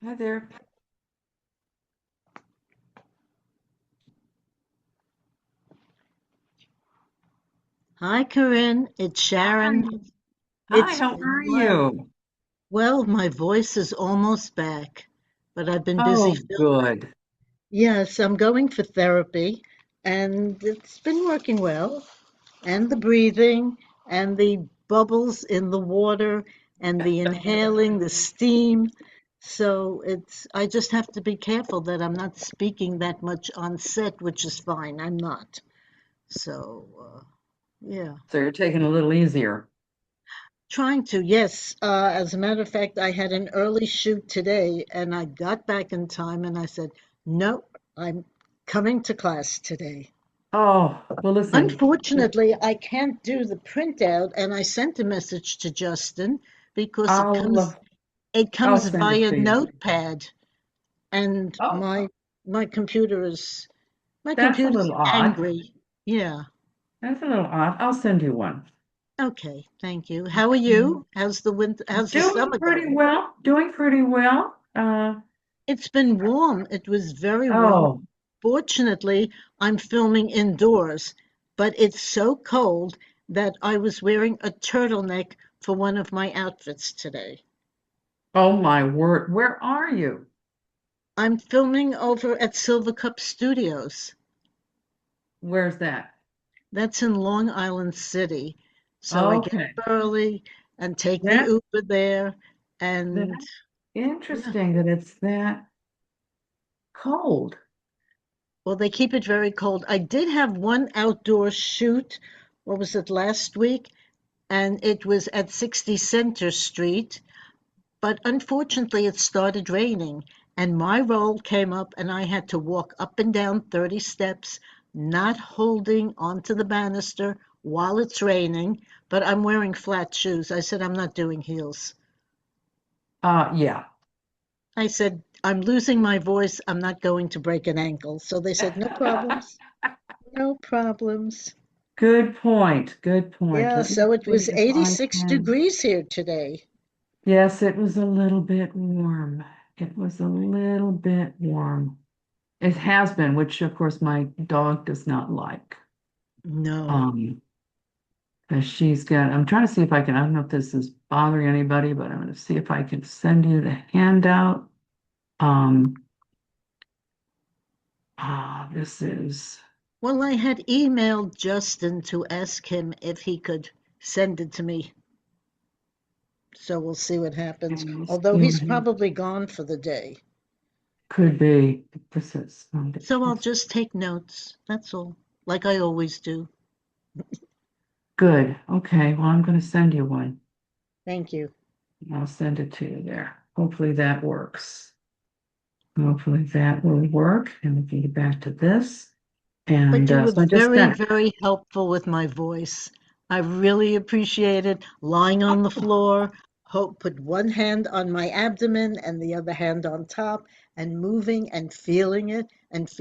Hi there. Hi, Corinne. It's Hi. Sharon. Hi, It's how been are a while. you? Well, my voice is almost back, but I've been busy Oh, filming. good. Yes, I'm going for therapy, and it's been working well. And the breathing, and the bubbles in the water, and the inhaling, the steam. So I just have to be careful that I'm not speaking that much on set, which is fine. I'm not. So, yeah. So you're taking a little easier. Trying to, yes. As a matter of fact, I had an early shoot today and I got back in time and I said, no, I'm coming to class today. Oh, well, listen. Unfortunately, I can't do the printout and I sent a message to Justin because I'll it I'll comes send it via to you. notepad and Oh, my computer is my that's a computer's little odd. angry. Yeah. That's a little odd. I'll send you one. Okay, thank you. How are you? How's the Doing summer pretty going? well. Doing pretty well. It's been warm. It was very warm. Oh, Fortunately, I'm filming indoors, but it's so cold that I was wearing a turtleneck for one of my outfits today. oh my word. Where are you? I'm filming over at Silver Cup Studios. Where's that? That's in Long Island City. So I get up Okay. early and take the That Uber there. And that's yeah, interesting that it's that cold. well, they keep it very cold. I did have one outdoor shoot. What was it, last week? And it was at 60 Center Street. But unfortunately, it started raining, and my role came up, and I had to walk up and down 30 steps, not holding onto the banister while it's raining. But I'm wearing flat shoes. I said, I'm not doing heels. Yeah. I said, I'm losing my voice. I'm not going to break an ankle. So they said, no problems. No problems. Good point. Good point. Yeah, Let me so it see was if I 86 can. degrees here today. Yes, it was a little bit warm. It was a little bit warm. It has been, which of course my dog does not like. No. Um, 'Cause I'm trying to see if I don't know if this is bothering anybody, but I'm going to see if I can send you the handout. Um, this is, Well, I had emailed Justin to ask him if he could send it to me. So we'll see what happens. Although see what he's he probably gone for the day. could be. This is So I'll just take notes. That's all, like I always do. good. Okay, well, I'm going to send you one. Thank you. I'll send it to you there. Hopefully that works. Hopefully that will work. And we can get back to this. But And you were so I just very, sent. very helpful with my voice. I really appreciate it. Lying on the floor, put one hand on my abdomen and the other hand on top, and moving and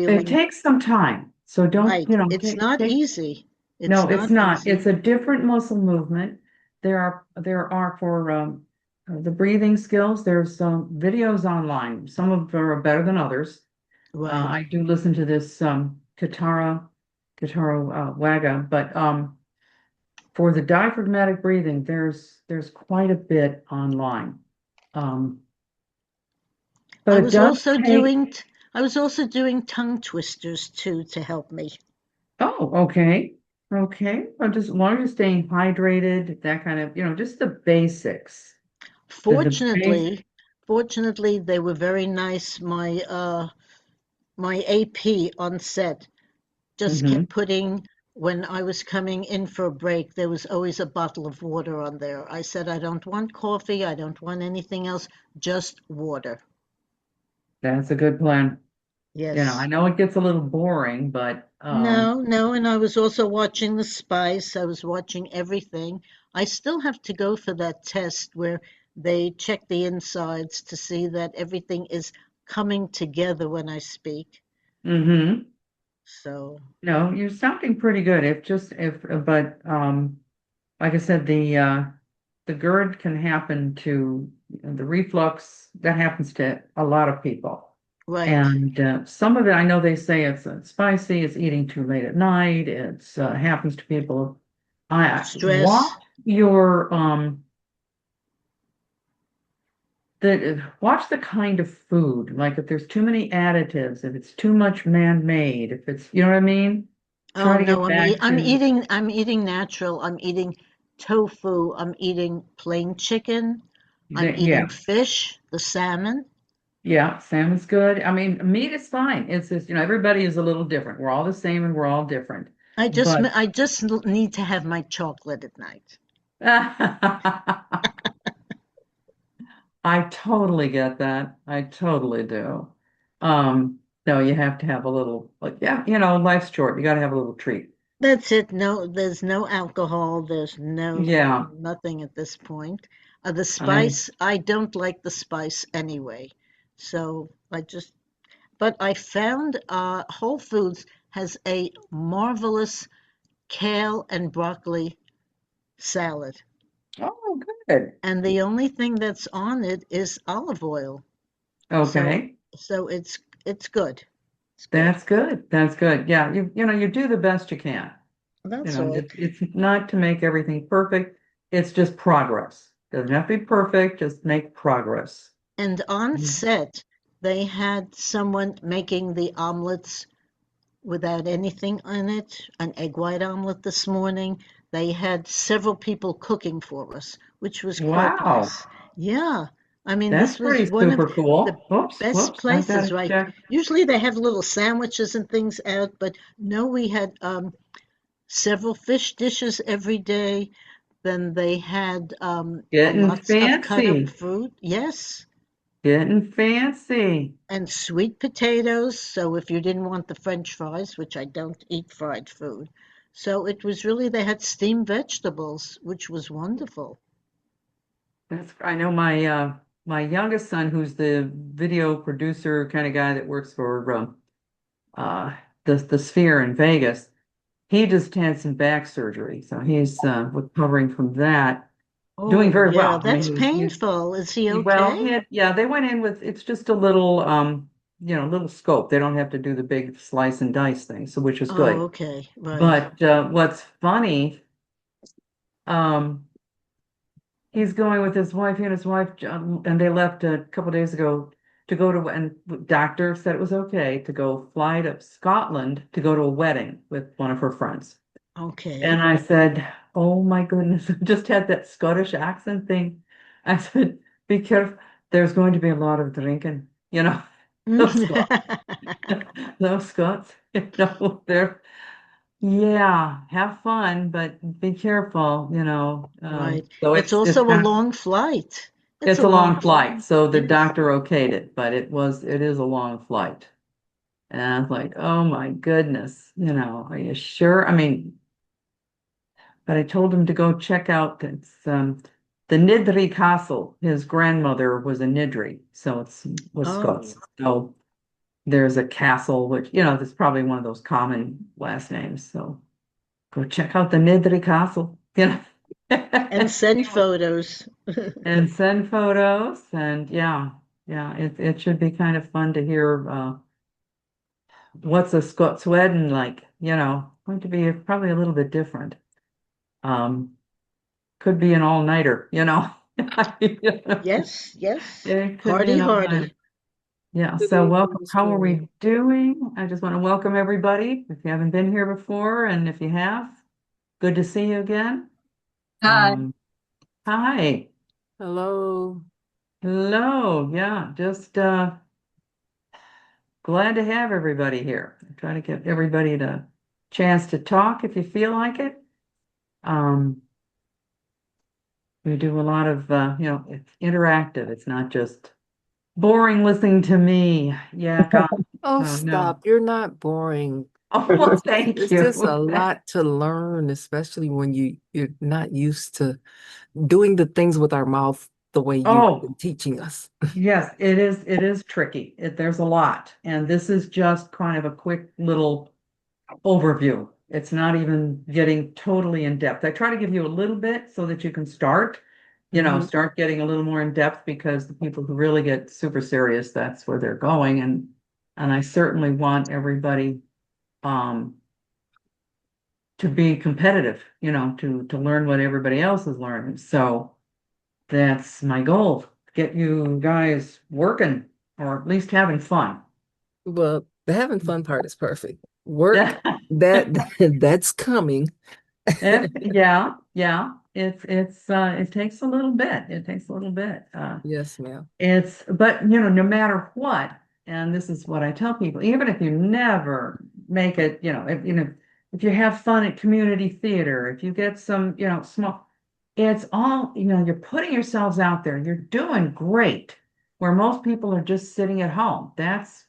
It feeling takes some time. So don't, right. It's not take. easy. It's No, it's not not. It's easy. a different muscle movement. There are for the breathing skills. There's some videos online. Some of them are better than others. Right. I do listen to this Katara Waga, but for the diaphragmatic breathing, there's quite a bit online. Um, but I it was does also take. doing I was also doing tongue twisters too to help me. Oh, okay. Okay. Well, just as long as you're staying hydrated, that kind of, just the basics. The base. Fortunately, fortunately they were very nice. My AP on set just Hmm. kept putting when I was coming in for a break, there was always a bottle of water on there. I said I don't want coffee, I don't want anything else, just water. That's a good plan. I Yes. know it gets a little boring, but No, no, and I was also watching the spice. I was watching everything. I still have to go for that test where they check the insides to see that everything is coming together when I speak. hmm So, no, you're sounding pretty good. If just if but like I said, the the GERD can happen to the reflux, that happens to a lot of people. Right. And some of it, I know they say it's spicy, it's eating too late at night, it's happens to people. I watch Stress. your watch the kind of food, like if there's too many additives, if it's too much man-made, if it's, you know what I mean? Oh Try to no, get back to, I'm eating natural. I'm eating tofu. I'm eating plain chicken. I'm yeah, eating fish, the salmon. yeah, salmon's good. I mean, meat is fine. It's just, everybody is a little different. We're all the same and we're all different. But I just need to have my chocolate at night. I totally get that. I totally do. No, you have to have a little, like, yeah, life's short. You got to have a little treat. That's it. No, there's no alcohol. There's Yeah, nothing at this point. The I, spice, I don't like the spice anyway. So but I found Whole Foods has a marvelous kale and broccoli salad. oh, good. And the only thing that's on it is olive oil. So Okay. it's good. It's good. That's good. That's good. Yeah, you do the best you can. That's all. It's not to make everything perfect. It's just progress. Doesn't have to be perfect, just make progress. And on Mm. set, they had someone making the omelets without anything in it, an egg white omelet this morning. They had several people cooking for us, which was quite Wow, nice. Yeah. I mean, that's this was pretty one of super the cool. Whoops, best whoops. I places, gotta right? check. Usually they have little sandwiches and things out, but no, we had several fish dishes every day. Then they had Getting lots of cut up fancy. fruit. Yes. Getting fancy. And sweet potatoes. So if you didn't want the French fries, which I don't eat fried food. So it was really, they had steamed vegetables, which was wonderful. I know my youngest son, who's the video producer kind of guy that works for uh the Sphere in Vegas. He just had some back surgery, so he's recovering from that, doing Oh, very yeah, well. I mean, that's painful. Is he well, okay? yeah, they went in with it's just a little little scope. They don't have to do the big slice and dice thing, so which is Oh, good. okay, right. But what's funny, um, he's going with his wife, he and his wife, and they left a couple days ago to go to, and the doctor said it was okay to go fly to Scotland to go to a wedding with one of her friends. And Okay. I said, "Oh my goodness," I just had that Scottish accent thing. I said, "Be careful. There's going to be a lot of drinking, those Scots, those Scots, they're, yeah, have fun, but be careful, Right. So It's it's also a kind of, long flight. It's it's a a long long flight. flight. So the Yes. doctor okayed it, but it is a long flight. And I was like, oh my goodness, are you sure? I mean, but I told him to go check out the Nidri Castle. His grandmother was a Nidri, so was Oh, Scots. So there's a castle, which, that's probably one of those common last names. So go check out the Nidri Castle, and send photos. and send photos. And yeah, yeah, it should be kind of fun to hear what's a Scots wedding like, going to be probably a little bit different. Um, could be an all-nighter, Yes, yes. It could be Hardy, an all-nighter. hardy. Yeah, Good so evening, welcome. Ms. How are Corinne. we doing? I just want to welcome everybody. If you haven't been here before, and if you have, good to see you again. Hi. Hi. Hello. Hello. Yeah, just glad to have everybody here. Try to get everybody to chance to talk if you feel like it. Um, we do a lot of it's interactive. It's not just boring listening to me. Yeah, God. Oh, Oh no. stop. You're not boring. Oh, well, thank It's just a you. lot to learn, especially when you're not used to doing the things with our mouth the way you've Oh, been teaching us. yes, it is tricky. There's a lot. And this is just kind of a quick little overview. It's not even getting totally in depth. I try to give you a little bit so that you can start. Mhm. start getting a little more in depth, because the people who really get super serious, that's where they're going. And I certainly want everybody um to be competitive, to learn what everybody else is learning. So that's my goal, get you guys working, or at least having fun. Well, the having fun part is perfect. Work, that that's coming. Yeah, yeah. It takes a little bit. It takes a little bit. Yes, ma'am. But no matter what, and this is what I tell people, even if you never make it, if you have fun at community theater, if you get some, small, it's all, you're putting yourselves out there. You're doing great. Where most people are just sitting at home. That's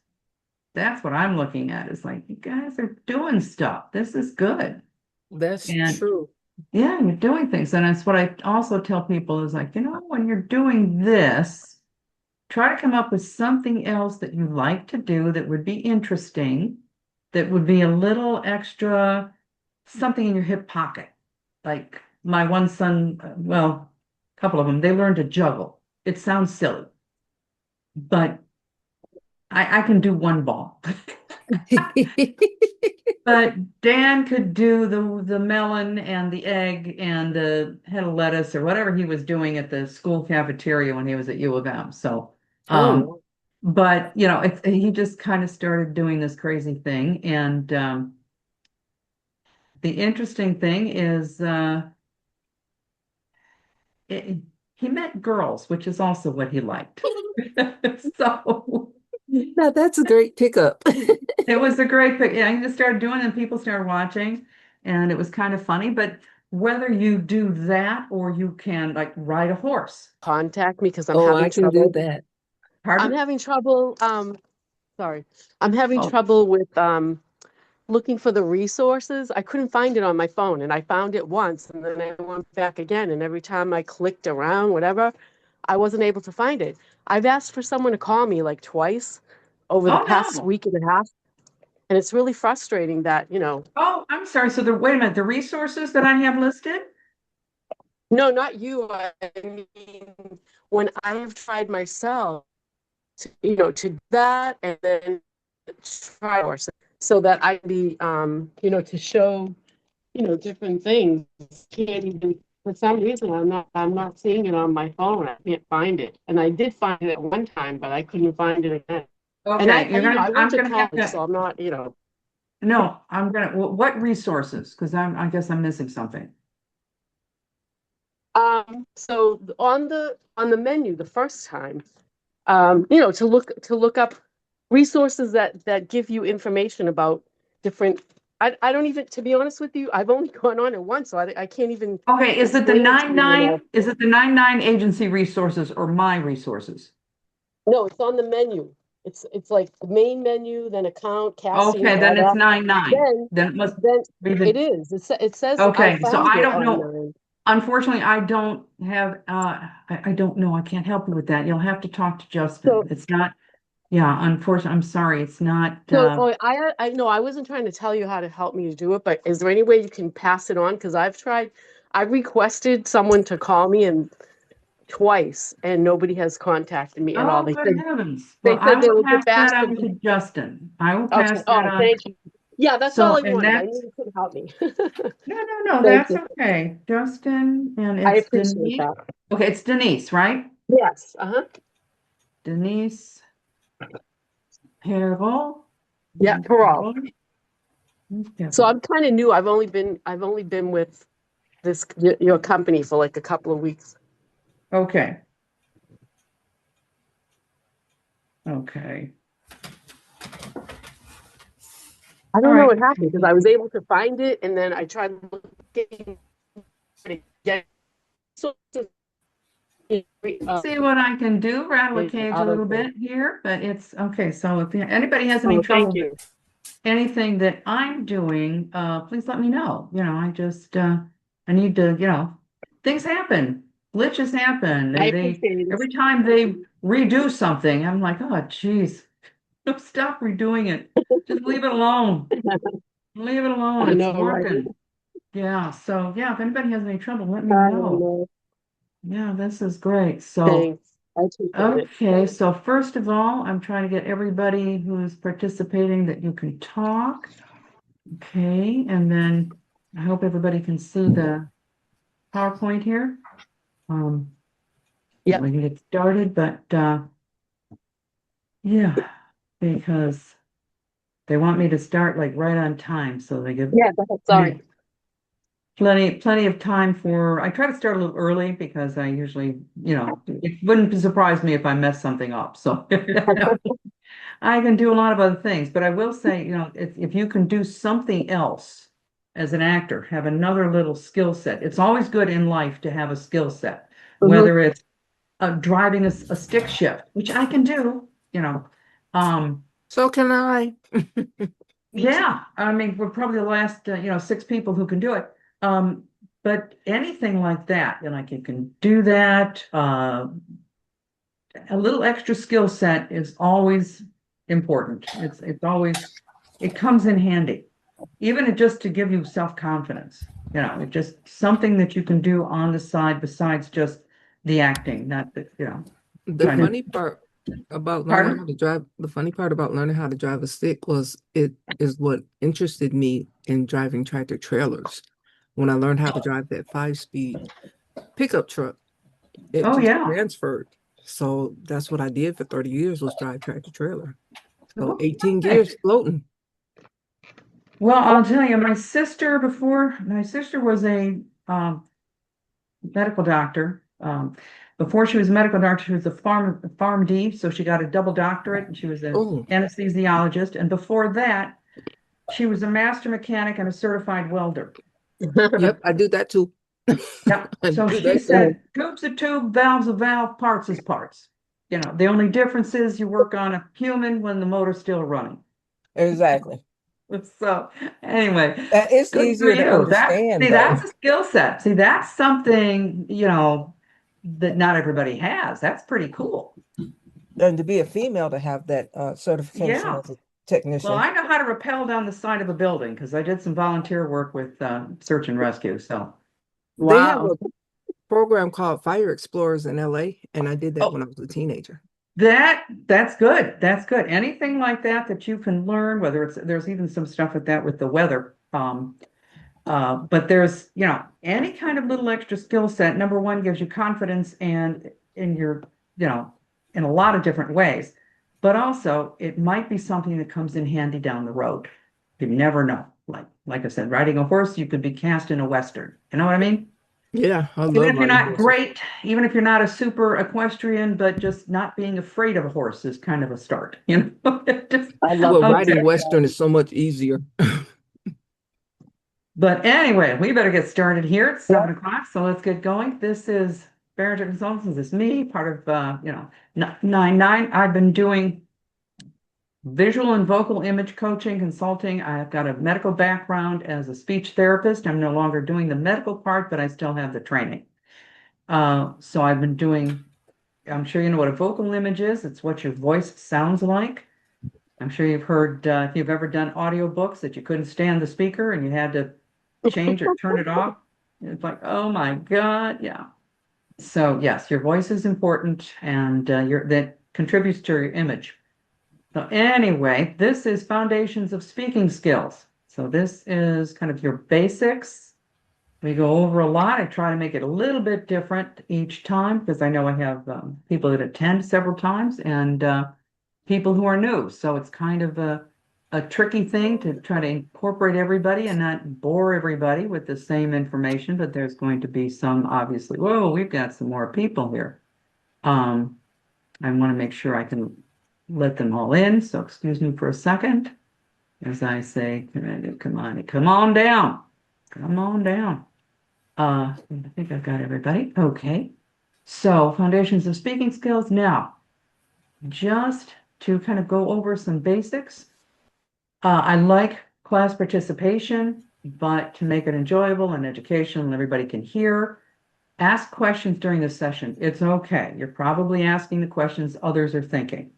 what I'm looking at. It's like, you guys are doing stuff. This is good. That's And true. yeah, you're doing things. And that's what I also tell people is like, when you're doing this, try to come up with something else that you like to do that would be interesting, that would be a little extra, something in your hip pocket. Like my one son, well, a couple of them, they learned to juggle. It sounds silly, but I can do one ball. But Dan could do the melon and the egg and the head of lettuce or whatever he was doing at the school cafeteria when he was at U of M. So, Oh, but he just kind of started doing this crazy thing. And the interesting thing is, it, he met girls, which is also what he liked. So now that's a great pickup. it was a great pick. Yeah, he just started doing it and people started watching, and it was kind of funny. But whether you do that or you can like ride a horse. Contact me because I'm Oh, I having can do trouble. that. I'm Pardon? having trouble, sorry. I'm having Oh, trouble with looking for the resources. I couldn't find it on my phone and I found it once and then I went back again and every time I clicked around, whatever, I wasn't able to find it. I've asked for someone to call me like twice over the oh past no. week and a half, and it's really frustrating that, Oh, I'm sorry. So wait a minute. The resources that I have listed? no, not you. I mean, when I have tried myself, to do that and then try or so that I be, to show, different things. Can't even, for some reason, I'm not seeing it on my phone. I can't find it. And I did find it at one time, but I couldn't find it again. And Okay, I went I'm to gonna have college, to, so I'm not, no, what resources? Because I guess I'm missing something. so on the menu the first time, to look up resources that give you information about different. I don't even, to be honest with you, I've only gone on it once, so I can't even Okay, explain it to you enough. is it the 99 agency resources or my resources? No, it's on the menu. It's like the main menu, then account, casting, Okay, all then it's that. 99. Then Then it must then be it the, is. It says I okay, so found I it don't know. on. Unfortunately, I don't have, I don't know. I can't help you with that. You'll have to talk to Justin. So It's not, yeah, unfortunately, I'm sorry. It's not, oh, I know I wasn't trying to tell you how to help me to do it, but is there any way you can pass it on? Because I've tried. I requested someone to call me and twice, and nobody has contacted me at all. oh, They good said heavens. Well, they I said they will will pass get back that to on me. to Justin. I will Okay. pass that Oh, on. thank you. Yeah, that's all So, I and wanted. I knew that's, you couldn't help me. no, no, no, Thank that's you. okay. Justin, and I it's appreciate Denise. that. Okay, it's Denise, right? Yes. Uh-huh. Denise Perrault. Yeah, parole. So Perrault. I'm kind of new. I've only been with your company for like a couple of weeks. Okay, okay. I All don't know right. what happened because I was able to find it and then I tried looking again. So, See what I can do, rattle a cage a out of little the. bit here, but it's okay. So if anybody has any Oh, thank trouble with you. anything that I'm doing, please let me know. I just, I need to, things happen, glitches happen. I They appreciate it. every time they redo something, I'm like, oh, geez, stop redoing it. Just leave it alone. Leave it alone. I It's know, right? working. Yeah. So yeah, if anybody has any trouble, let me I don't know. know. Yeah, this is great. So, Thanks. I appreciate it. okay, so first of all, I'm trying to get everybody who's participating that you can talk. Okay, and then I hope everybody can see the PowerPoint here. Yep. We can get started, but yeah, because they want me to start like right on time, so they give Yeah, go ahead. Sorry. plenty of time for. I try to start a little early because I usually, it wouldn't surprise me if I mess something up. So I can do a lot of other things, but I will say, if you can do something else as an actor, have another little skill set. It's always good in life to have a skill set, Mhm. whether it's driving a stick shift, which I can do, So can I. yeah, I mean, we're probably the last, 6 people who can do it. But anything like that, like you can do that. A little extra skill set is always important. It's always, it comes in handy, even just to give you self-confidence. It's just something that you can do on the side besides just the acting, not the, The trying to. funny part about learning how Pardon? to drive, the funny part about learning how to drive a stick was it is what interested me in driving tractor trailers. When I learned how to drive that 5-speed pickup truck, it Oh, just yeah. transferred. So that's what I did for 30 years was drive tractor trailer. So Oh, 18 perfect. years floating. Well, I'll tell you, my sister was a medical doctor. Before she was a medical doctor, she was a PharmD, so she got a double doctorate, and she was an Oh, anesthesiologist. And before that, she was a master mechanic and a certified welder. yep, I do that too. Yep. I So do she that too. said, tubes are tube, valves are valve, parts is parts. The only difference is you work on a human when the motor's still running. Exactly. So anyway, It's good for easier to you. understand, See, though, that's a skill set. See, that's something, that not everybody has. That's pretty cool. and to be a female to have that certification Yeah. as a Well, technician. I know how to rappel down the side of a building because I did some volunteer work with search and rescue. So, They have wow. a program called Fire Explorers in LA, and I did that Oh, when I was a teenager. that's good. That's good. Anything like that you can learn, whether there's even some stuff with that with the weather. But there's, any kind of little extra skill set. Number one, gives you confidence and in your, you know, in a lot of different ways. But also, it might be something that comes in handy down the road. You never know. Like I said, riding a horse, you could be cast in a Western. You know what I mean? Yeah, I Even love if you're riding not horses. great, even if you're not a super equestrian, but just not being afraid of a horse is kind of a start, Just, I love Well, okay. riding Western is so much easier. But anyway, we better get started here. It's 7 o'clock, so let's get going. This is Barringer Consultants. This is me, part of, 9-9. I've been doing visual and vocal image coaching, consulting. I've got a medical background as a speech therapist. I'm no longer doing the medical part, but I still have the training. So I've been doing, I'm sure you know what a vocal image is. It's what your voice sounds like. I'm sure you've heard, if you've ever done audiobooks that you couldn't stand the speaker and you had to change or turn it off. It's like, oh my God, yeah. So yes, your voice is important and that contributes to your image. So anyway, this is Foundations of Speaking Skills. So this is kind of your basics. We go over a lot. I try to make it a little bit different each time because I know I have people that attend several times and people who are new. So it's kind of a tricky thing to try to incorporate everybody and not bore everybody with the same information, but there's going to be some obviously, whoa, we've got some more people here. Um, I want to make sure I can let them all in. So excuse me for a second. As I say, come on down. Come on down. I think I've got everybody. Okay. So foundations of speaking skills. Now, just to kind of go over some basics. I like class participation, but to make it enjoyable and educational and everybody can hear, ask questions during the session. It's okay. You're probably asking the questions others are thinking,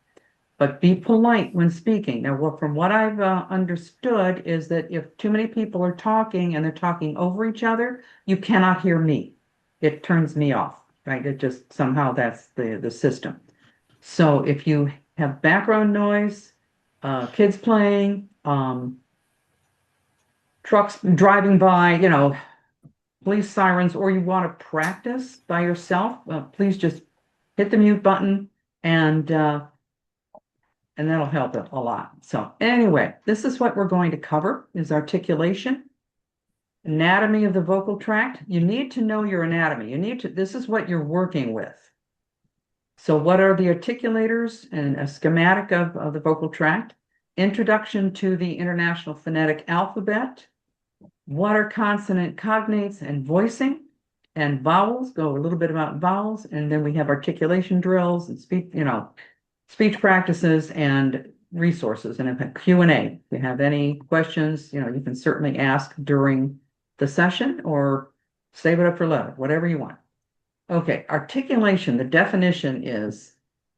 but be polite when speaking. Now, from what I've understood is that if too many people are talking and they're talking over each other, you cannot hear me. It turns me off. right? It just somehow that's the system. So if you have background noise, kids playing, trucks driving by, police sirens, or you want to practice by yourself, please just hit the mute button and that'll help it a lot. So anyway, this is what we're going to cover is articulation, anatomy of the vocal tract. You need to know your anatomy. This is what you're working with. So what are the articulators and a schematic of the vocal tract? Introduction to the International Phonetic Alphabet. What are consonant cognates and voicing? And vowels, go a little bit about vowels. And then we have articulation drills and speech practices and resources and a Q&A. If you have any questions, you can certainly ask during the session or save it up for later, whatever you want. Okay, articulation, the definition is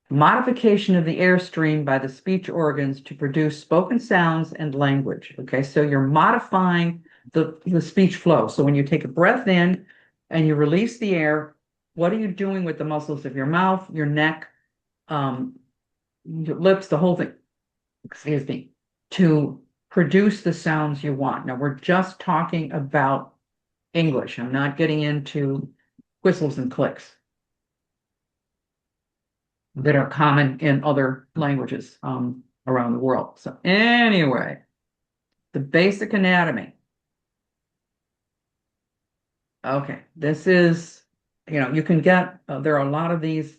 modification of the airstream by the speech organs to produce spoken sounds and language. Okay, so you're modifying the speech flow. So when you take a breath in and you release the air, what are you doing with the muscles of your mouth, your neck, your lips, the whole thing, excuse me, to produce the sounds you want. Now, we're just talking about English. I'm not getting into whistles and clicks that are common in other languages around the world. So anyway, the basic anatomy. Okay, this is, you can get, there are a lot of these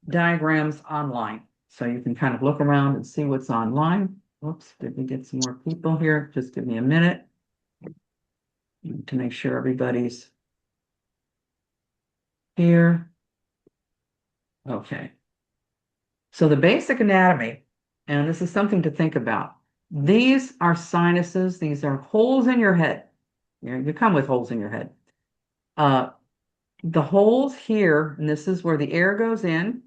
diagrams online. So you can kind of look around and see what's online. Whoops, did we get some more people here? Just give me a minute to make sure everybody's here. Okay. So the basic anatomy, and this is something to think about. These are sinuses. These are holes in your head. You come with holes in your head. The holes here, and this is where the air goes in.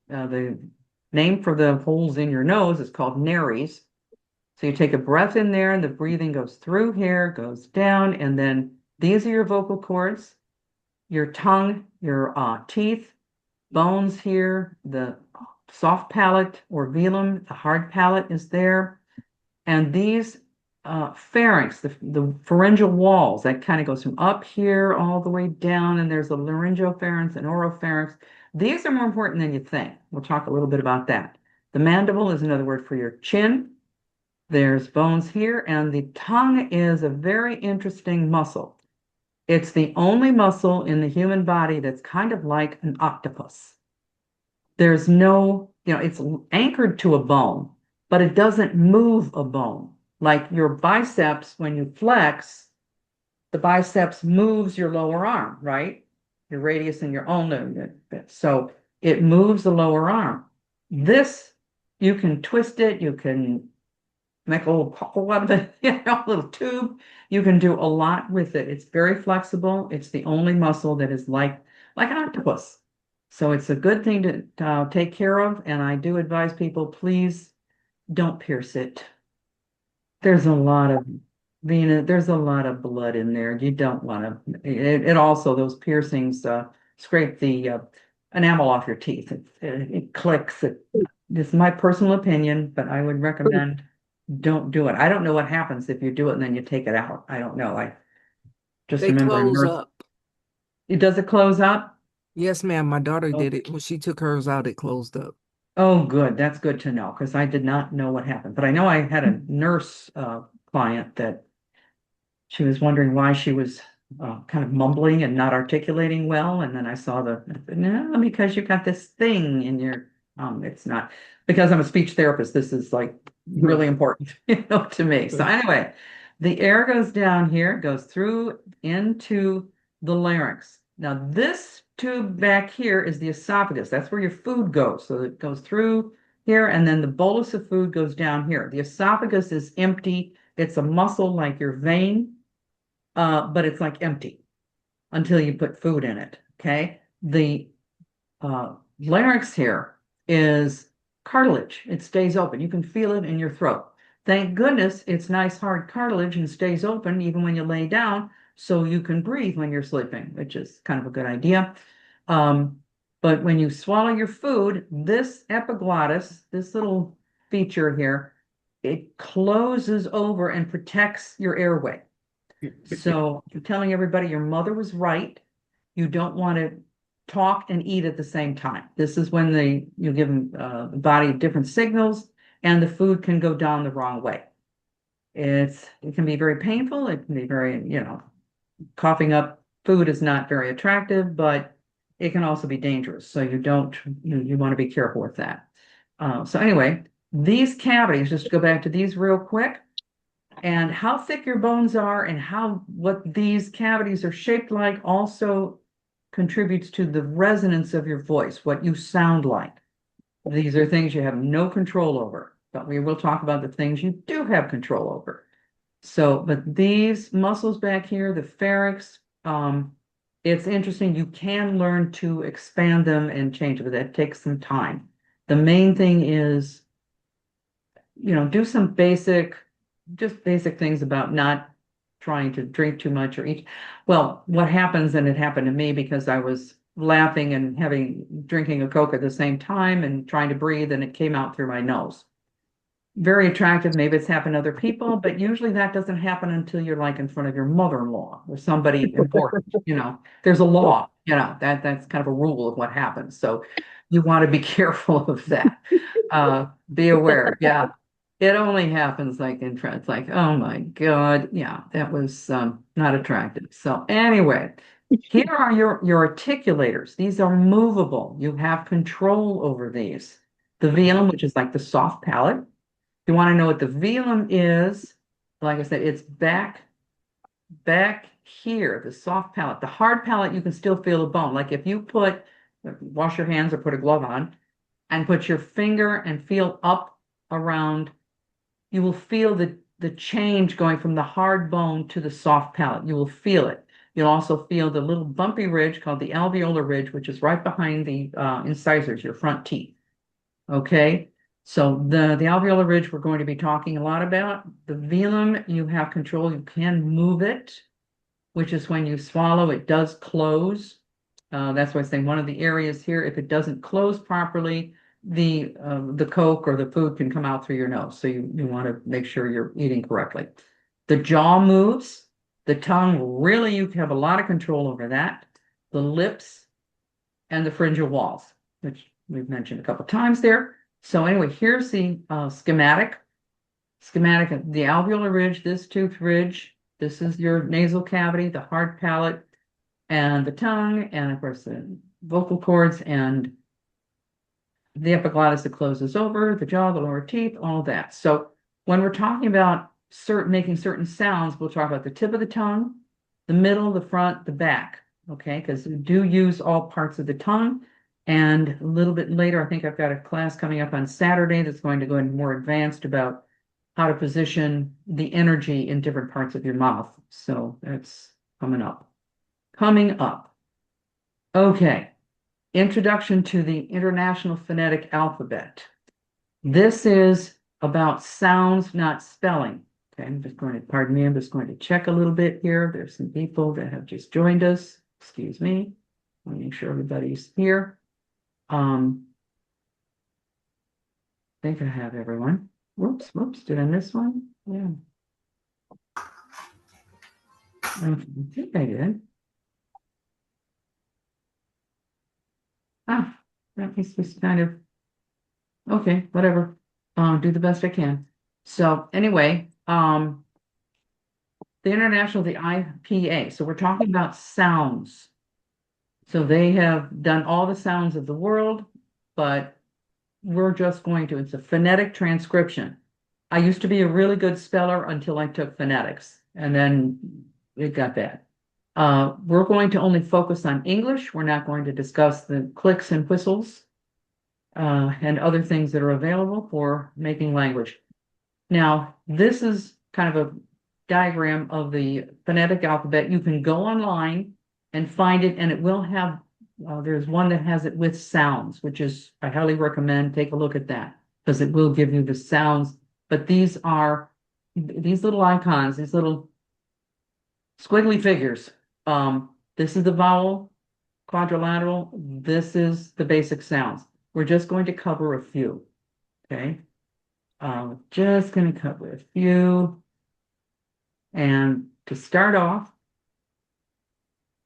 The name for the holes in your nose is called nares. So you take a breath in there and the breathing goes through here, goes down, and then these are your vocal cords, your tongue, your teeth, bones here, the soft palate or velum, the hard palate is there. And these pharynx, the pharyngeal walls, that kind of goes from up here all the way down, and there's a laryngopharynx and oropharynx. These are more important than you think. We'll talk a little bit about that. The mandible is another word for your chin. There's bones here, and the tongue is a very interesting muscle. It's the only muscle in the human body that's kind of like an octopus. There's no, it's anchored to a bone, but it doesn't move a bone. Like your biceps, when you flex, the biceps moves your lower arm, right? Your radius and your ulna. So it moves the lower arm. This, you can twist it, you can make a little pop out of it, a little tube. You can do a lot with it. It's very flexible. It's the only muscle that is like an octopus. So it's a good thing to take care of. And I do advise people, please don't pierce it. There's a lot of there's a lot of blood in there. You don't want to. It also, those piercings scrape the enamel off your teeth. It clicks. This is my personal opinion, but I would recommend don't do it. I don't know what happens if you do it and then you take it out. I don't know. I just They remember close up. Does it close up? Yes, ma'am. My daughter Oh. did it. When she took hers out, it closed up. Oh, good. That's good to know because I did not know what happened. But I know I had a nurse client that she was wondering why she was kind of mumbling and not articulating well. And then I saw no, because you've got this thing in your, it's not, because I'm a speech therapist, this is like really important, to me. So anyway, the air goes down here, goes through into the larynx. Now this tube back here is the esophagus. That's where your food goes. So it goes through here, and then the bolus of food goes down here. The esophagus is empty. It's a muscle like your vein, but it's like empty until you put food in it. Okay. The larynx here is cartilage. It stays open. You can feel it in your throat. Thank goodness it's nice hard cartilage and stays open even when you lay down, so you can breathe when you're sleeping, which is kind of a good idea. But when you swallow your food, this epiglottis, this little feature here, it closes over and protects your airway. So I'm telling everybody, your mother was right. You don't want to talk and eat at the same time. This is when you give the body different signals, and the food can go down the wrong way. It can be very painful. It can be very, coughing up food is not very attractive, but it can also be dangerous. So you want to be careful with that. So anyway, these cavities, just to go back to these real quick, and how thick your bones are and what these cavities are shaped like also contributes to the resonance of your voice, what you sound like. These are things you have no control over, but we will talk about the things you do have control over. So, but these muscles back here, the pharynx, it's interesting. You can learn to expand them and change it, but that takes some time. The main thing is, do some basic things about not trying to drink too much or eat. Well, what happens, and it happened to me because I was laughing and drinking a Coke at the same time and trying to breathe, and it came out through my nose. Very attractive. Maybe it's happened to other people, but usually that doesn't happen until you're like in front of your mother-in-law or somebody important. There's a law, that's kind of a rule of what happens. So you want to be careful of that. Be aware. Yeah. It only happens like in France, like, oh my God. Yeah, that was not attractive. So anyway, here are your articulators. These are movable. You have control over these. The velum, which is like the soft palate. You want to know what the velum is, like I said, it's back here, the soft palate. The hard palate, you can still feel the bone. Like if you wash your hands or put a glove on and put your finger and feel up around, you will feel the change going from the hard bone to the soft palate. You will feel it. You'll also feel the little bumpy ridge called the alveolar ridge, which is right behind the incisors, your front teeth. Okay? So the alveolar ridge we're going to be talking a lot about. The velum, you have control. You can move it, which is when you swallow, it does close. That's why I say one of the areas here, if it doesn't close properly, the Coke or the food can come out through your nose. So you want to make sure you're eating correctly. The jaw moves. The tongue, really, you have a lot of control over that. The lips and the pharyngeal walls, which we've mentioned a couple times there. So anyway, here's the schematic. Schematic of the alveolar ridge, this tooth ridge. This is your nasal cavity, the hard palate, and the tongue, and of course the vocal cords and the epiglottis that closes over, the jaw, the lower teeth, all that. So when we're talking about making certain sounds, we'll talk about the tip of the tongue, the middle, the front, the back, okay? Because we do use all parts of the tongue. And a little bit later, I think I've got a class coming up on Saturday that's going to go in more advanced about how to position the energy in different parts of your mouth. So that's coming up. Coming up. Okay. Introduction to the International Phonetic Alphabet. This is about sounds, not spelling. Okay, I'm just going to check a little bit here. There's some people that have just joined us. Excuse me. Let me make sure everybody's here. I think I have everyone. Whoops, did I miss one? Yeah. I think I did. That is just kind of, okay, whatever. Do the best I can. So anyway, the IPA. So we're talking about sounds. So they have done all the sounds of the world, but we're just going to, it's a phonetic transcription. I used to be a really good speller until I took phonetics, and then it got bad. We're going to only focus on English. We're not going to discuss the clicks and whistles and other things that are available for making language. Now, this is kind of a diagram of the phonetic alphabet. You can go online and find it, and it will have, there's one that has it with sounds, which is, I highly recommend, take a look at that, because it will give you the sounds. But these are these little icons, these little squiggly figures. This is the vowel quadrilateral, this is the basic sounds. We're just going to cover a few, okay? Just going to cover a few. And to start off,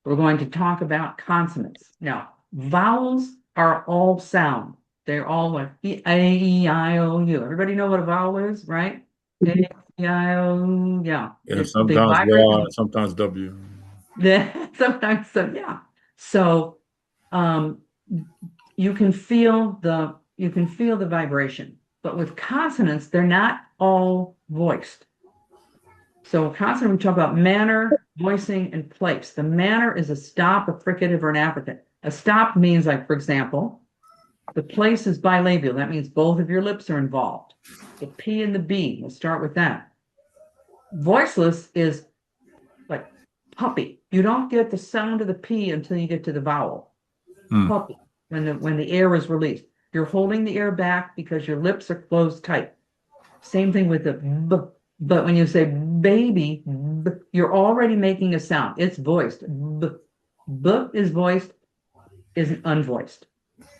we're going to talk about consonants. Now, vowels are all sound. They're all like A, E, I, O, U. Everybody know what a vowel is, right? A, E, I, O, yeah. Yeah, They sometimes vibrate. Y, sometimes W. Sometimes, so yeah. So, you can feel the vibration, but with consonants, they're not all voiced. So consonant, we talk about manner, voicing, and place. The manner is a stop, a fricative, or an affricate. A stop means, like, for example, the place is bilabial. That means both of your lips are involved. The P and the B, we'll start with that. Voiceless is like puppy. You don't get the sound of the P until you get to the vowel. Puppy, when the air is released. You're holding the air back because your lips are closed tight. Same thing with the B. But when you say baby, B, you're already making a sound. It's voiced. B. B is voiced, is unvoiced.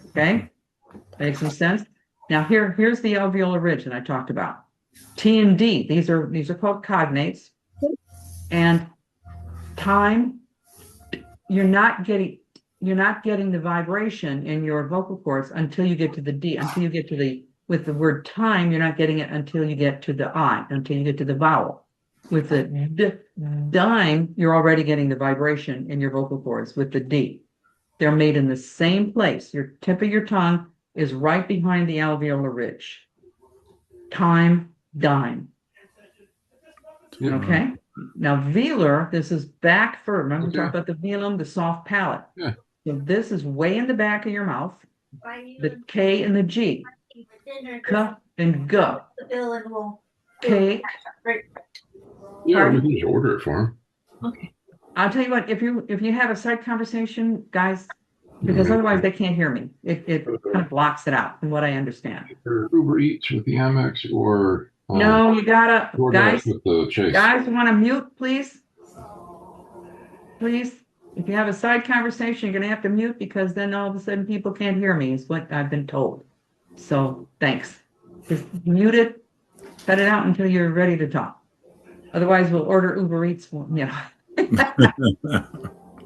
Okay? Makes some sense? Now here's the alveolar ridge that I talked about. T and D, these are called cognates. And time, you're not getting the vibration in your vocal cords until you get to the D, until you get to the, with the word time, you're not getting it until you get to the I, until you get to the vowel. With the dime, you're already getting the vibration in your vocal cords with the D. They're made in the same place. Your tip of your tongue is right behind the alveolar ridge. Time, dime. Okay? Now, velar, this is back fur. Remember we talked about the velum, the soft palate. Yeah. So this is way in the back of your mouth. The K and the G. K and G. Cake. Yeah, we can just order it for him. Okay. I'll tell you what, if you have a side conversation, guys, because otherwise they can't hear me. It kind of blocks it out from what I understand. Or Uber Eats with the Amex or No, you gotta, guys, with the Chase. guys, you want to mute, please? Please, if you have a side conversation, you're gonna have to mute because then all of a sudden people can't hear me, is what I've been told. So thanks. Just mute it, cut it out until you're ready to talk. Otherwise, we'll order Uber Eats, you know.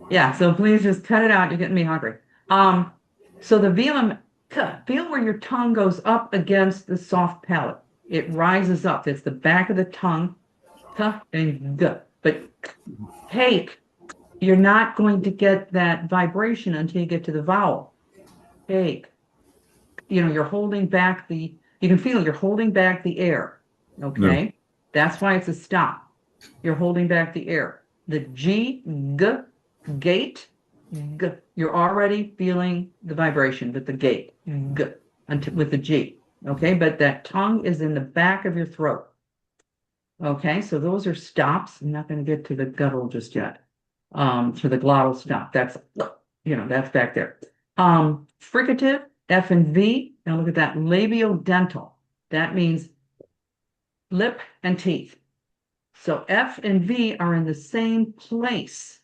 Yeah, so please just cut it out. You're getting me hungry. So the velum, feel where your tongue goes up against the soft palate. It rises up. It's the back of the tongue. And G. But cake, you're not going to get that vibration until you get to the vowel. Cake. You know, you're holding back you can feel you're holding back the air. Okay? Yeah. That's why it's a stop. You're holding back the air. The G, G, gate, G. You're already feeling the vibration with the gate, G, with the G. Okay, but that tongue is in the back of your throat. Okay, so those are stops. I'm not going to get to the guttural just yet. To the glottal stop. That's, that's back there. Fricative, F and V. Now look at that, labial dental. That means lip and teeth. So F and V are in the same place,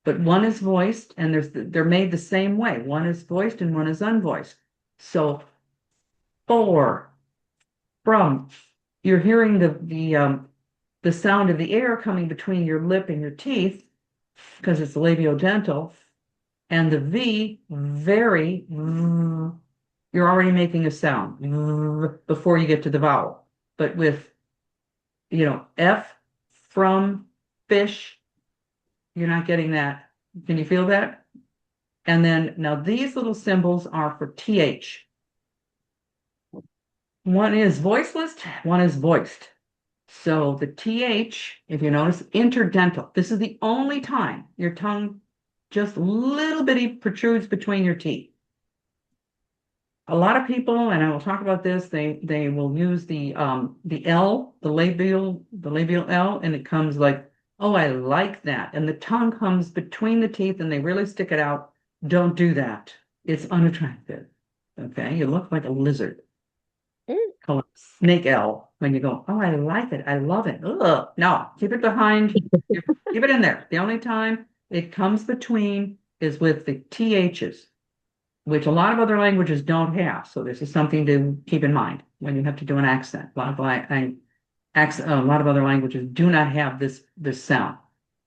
but one is voiced and they're made the same way. One is voiced and one is unvoiced. So for, from, you're hearing the sound of the air coming between your lip and your teeth because it's labiodental, and the V, very, you're already making a sound before you get to the vowel. But with, F, from, fish, you're not getting that. Can you feel that? And then now these little symbols are for TH. One is voiceless, one is voiced. So the TH, if you notice, interdental. This is the only time your tongue just a little bitty protrudes between your teeth. A lot of people, and I will talk about this, they will use the L, the labial L, and it comes like, oh, I like that. And the tongue comes between the teeth and they really stick it out. Don't do that. It's unattractive. Okay, you look like a lizard. Call it snake L when you go, oh, I like it. I love it. No, keep it behind. Keep it in there. The only time it comes between is with the THs, which a lot of other languages don't have. So this is something to keep in mind when you have to do an accent. A lot of other languages do not have this sound.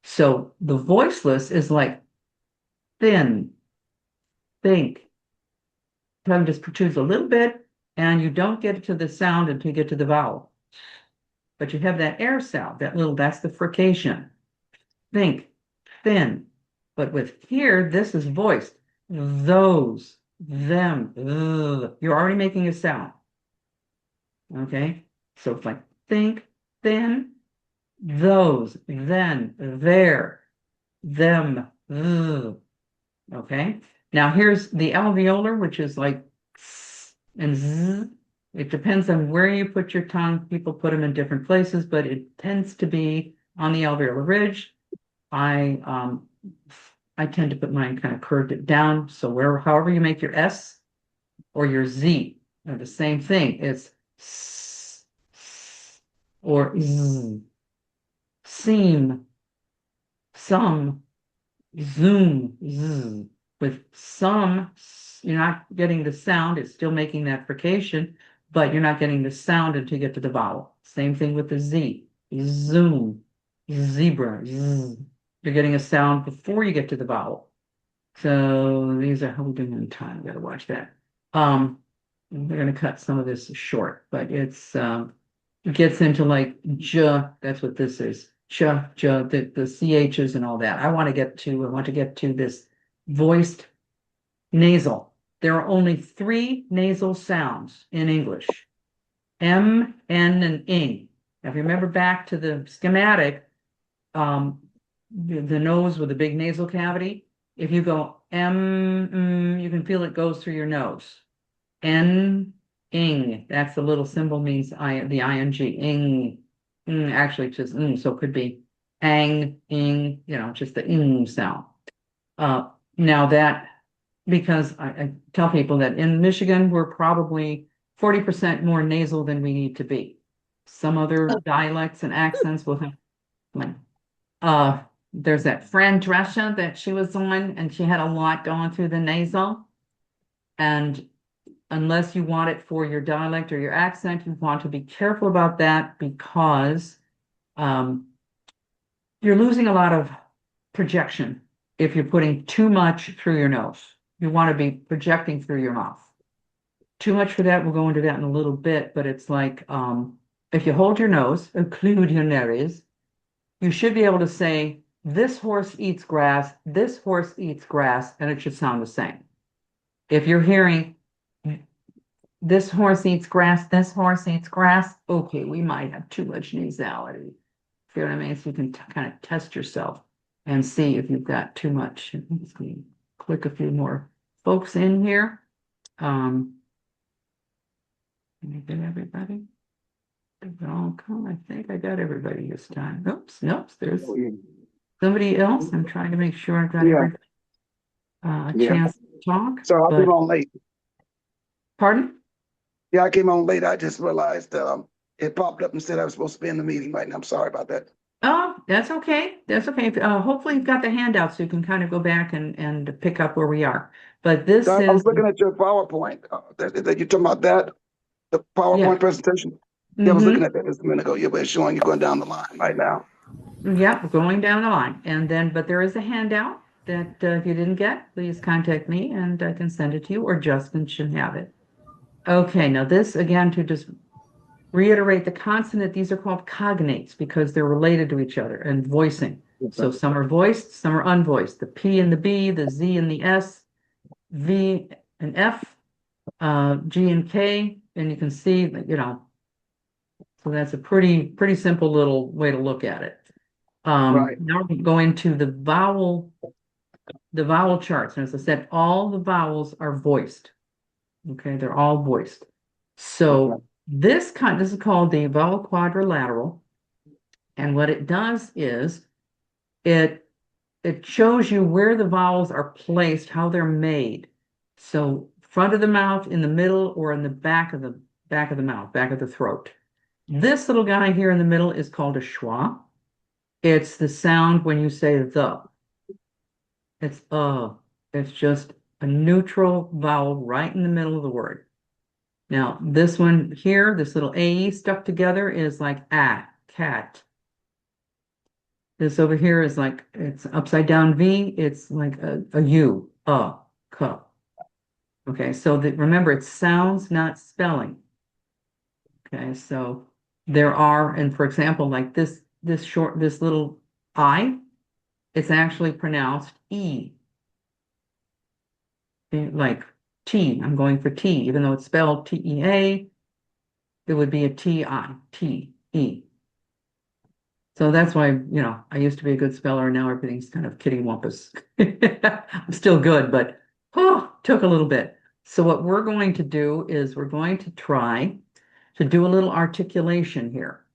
So the voiceless is like thin, think. Tongue just protrudes a little bit, and you don't get to the sound until you get to the vowel. But you have that air sound, that's the frication. Think, thin. But with here, this is voiced. Those, them, ugh. You're already making a sound. Okay? So it's like think, thin, those, then, there, them, ugh. Okay? Now here's the alveolar, which is like s and z. It depends on where you put your tongue. People put them in different places, but it tends to be on the alveolar ridge. I tend to put mine kind of curved it down. So however you make your S or your Z, they're the same thing. It's s, or z, seam, some, zoom, z. With some, you're not getting the sound. It's still making that frication, but you're not getting the sound until you get to the vowel. Same thing with the Z. Zoom, zebra, z. You're getting a sound before you get to the vowel. So these are how we're doing in time. Gotta watch that. We're gonna cut some of this short, but it gets into like j. That's what this is. Ch, j, the CHs and all that. I want to get to this voiced nasal. There are only 3 nasal sounds in English: M, N, and ing. Now, if you remember back to the schematic, the nose with a big nasal cavity, if you go M, you can feel it goes through your nose. N, ing, that's the little symbol means the ing, ing, actually just so it could be ang, ing, just the ing sound. Now that, because I tell people that in Michigan, we're probably 40% more nasal than we need to be. Some other dialects and accents will have, like, there's that Fran Drescher that she was on, and she had a lot going through the nasal. And unless you want it for your dialect or your accent, you want to be careful about that because you're losing a lot of projection if you're putting too much through your nose. You want to be projecting through your mouth. Too much for that, we'll go into that in a little bit, but it's like if you hold your nose, occlude your nose, you should be able to say, this horse eats grass, this horse eats grass, and it should sound the same. If you're hearing, this horse eats grass, this horse eats grass, okay, we might have too much nasality. See what I mean? So you can kind of test yourself and see if you've got too much. I'm just going to click a few more folks in here. Can I get everybody? Did they all come? I think I got everybody this time. Oops, nope, there's somebody else. I'm trying to make sure I've got everybody a chance to talk. So I came on late. Pardon? Yeah, I came on late. I just realized it popped up and said I was supposed to be in the meeting right now. I'm sorry about that. Oh, that's okay. That's okay. Hopefully you've got the handout so you can kind of go back and pick up where we are. But this So I was is looking at your PowerPoint. That you're talking about that, the PowerPoint presentation. Yeah, I was looking at that just a minute ago. Yeah, but it's showing you going down the line right now. Yep, going down the line. And then, but there is a handout that if you didn't get, please contact me and I can send it to you, or Justin should have it. Okay, now this again, to just reiterate the consonant, these are called cognates because they're related to each other and voicing. So some are voiced, some are unvoiced. The P and the B, the Z and the S, V and F, G and K, and you can see, so that's a pretty simple little way to look at it. Right. Now we go into the vowel charts. And as I said, all the vowels are voiced. Okay, they're all voiced. So this is called the vowel quadrilateral. And what it does is it shows you where the vowels are placed, how they're made. So front of the mouth, in the middle, or in the back of the mouth, back of the throat. This little guy here in the middle is called a schwa. It's the sound when you say the. It's It's just a neutral vowel right in the middle of the word. Now, this one here, this little AE stuck together is like cat. This over here is like, it's upside down V, it's like a U, K. Okay, so remember, it's sounds, not spelling. Okay, so there are, and for example, like this little I, it's actually pronounced E. Like T, I'm going for T, even though it's spelled T-E-A, it would be a T-I, T-E. So that's why, I used to be a good speller, and now everything's kind of kittywampus. I'm still good, but took a little bit. So what we're going to do is we're going to try to do a little articulation here.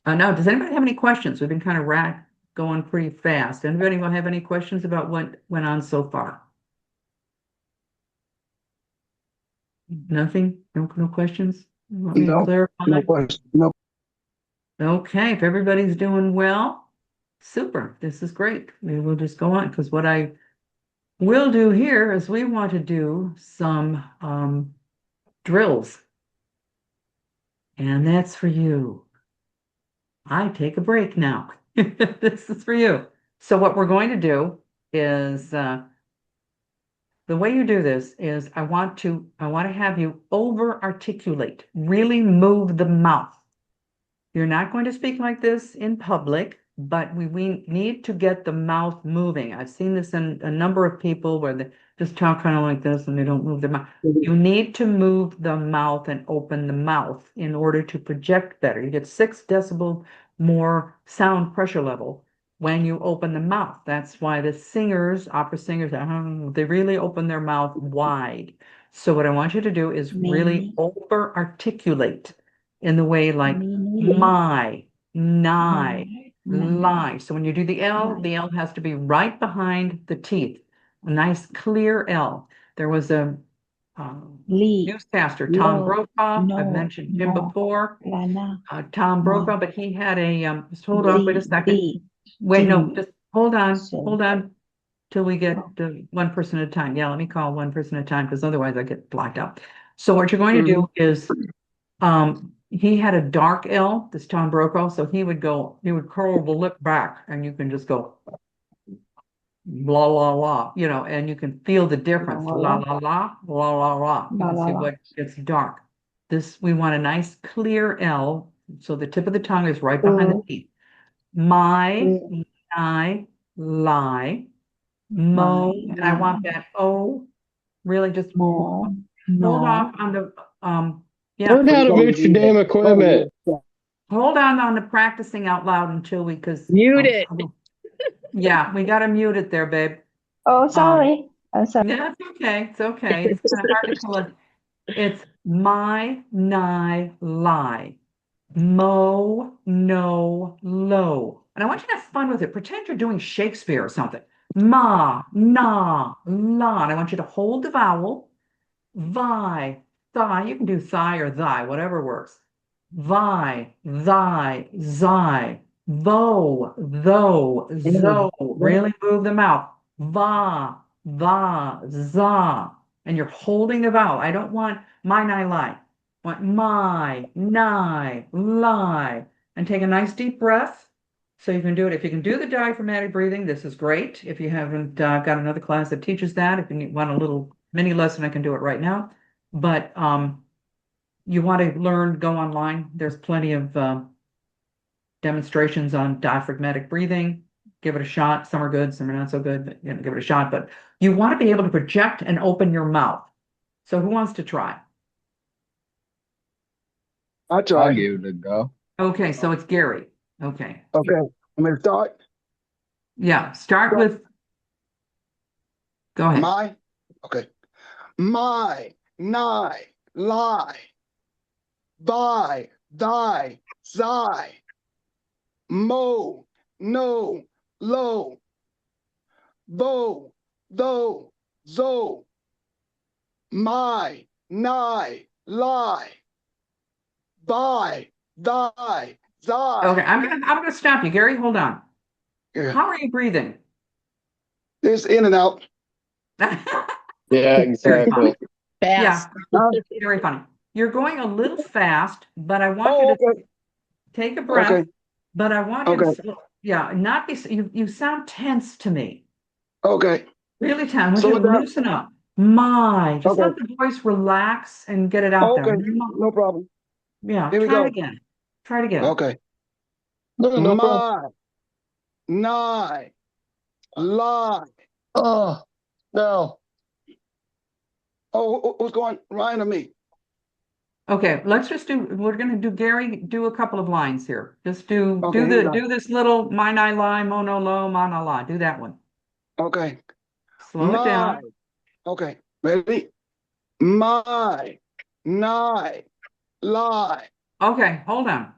Now, does anybody have any questions? We've been kind of going pretty fast. Anybody have any questions about what went on so far? Nothing? No questions? You want me to clarify? No question. No. Okay, if everybody's doing well, super. This is great. Maybe we'll just go on, because what I will do here is we want to do some drills. And that's for you. I take a break now. This is for you. So what we're going to do is the way you do this is I want to have you over articulate, really move the mouth. You're not going to speak like this in public, but we need to get the mouth moving. I've seen this in a number of people where they just talk kind of like this and they don't move their mouth. You need to move the mouth and open the mouth in order to project better. You get 6 decibel more sound pressure level when you open the mouth. That's why the singers, opera singers, they really open their mouth wide. So what I want you to do is really over articulate in the way like my, nigh, lie. So when you do the L has to be right behind the teeth. A nice clear L. There was a newscaster, Tom Brokaw. I've mentioned him before. Tom Brokaw, but he had a, just hold on, wait a second. Wait, no, just hold on till we get one person at a time. Yeah, let me call one person at a time, because otherwise I get blocked out. So what you're going to do is, he had a dark L, this Tom Brokaw, so he would curl the lip back, and you can just go blah, blah, blah, and you can feel the difference. La, la, la, la, la, la. You can see what it's dark. We want a nice clear L, so the tip of the tongue is right behind the teeth. My, I, lie, mo, and I want that O really just hold off on the, Learn how to mute your damn equipment. hold on the practicing out loud until because Mute it. Yeah, we got to mute it there, babe. Oh, sorry. I'm sorry. That's okay. It's okay. It's kind of hard to pull it. It's my, nigh, lie, mo, no, low. And I want you to have fun with it. Pretend you're doing Shakespeare or something. Ma, na, la. And I want you to hold the vowel. Vi, thigh. You can do thigh or thy, whatever works. Vi, thy, zi, vo, though, zo. Really move the mouth. Va, za. And you're holding the vowel. I don't want my, nigh, lie. I want my, nigh, lie. And take a nice deep breath. So you can do it. If you can do the diaphragmatic breathing, this is great. If you haven't got another class that teaches that, if you want a little mini lesson, I can do it right now. But you want to learn, go online. There's plenty of demonstrations on diaphragmatic breathing. Give it a shot. Some are good, some are not so good, but give it a shot. But you want to be able to project and open your mouth. So who wants to try? I'll try. I'll give it a go. Okay, so it's Gary. Okay. Okay. I'm going to start. Yeah, start with. Go ahead. My. Okay. My, nigh, lie, by, thy, zi, mo, no, low, vo, though, zo, my, nigh, lie, by, thy, zi. Okay, I'm gonna stop you, Gary. Hold on. Yeah. How are you breathing? It's in and out. Yeah, Very funny. exactly. Yeah, Fast. very funny. You're going a little fast, but I want Oh, you to okay. take a breath, Okay. but I want you Okay. to, yeah, not be, you sound tense to me. Okay. Really tense. I want you Slow to it down. loosen up. Just Okay. let the voice relax and get it out there. Okay. No problem. Yeah, Here we try it go. again. Try it again. Okay. No, no problem. My, nigh, lie. Oh, no. Oh, who's going? Ryan or me? Okay, we're gonna do Gary, do a couple of lines here. Just Okay, here we go. do this little mine I lie, mono low, mono la. Do that one. Okay. Slow it down. Okay. Ready? My, nigh, lie. Okay, hold on.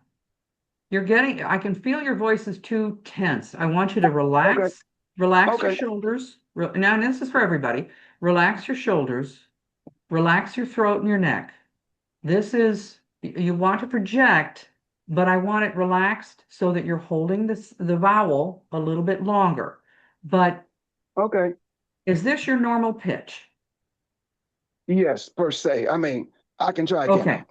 I can feel your voice is too tense. I want you to Okay. relax your Okay. shoulders. Now, this is for everybody. Relax your shoulders, relax your throat and your neck. You want to project, but I want it relaxed so that you're holding the vowel a little bit longer. But Okay. is this your normal pitch? Yes, per se. I mean, I can try again. Okay.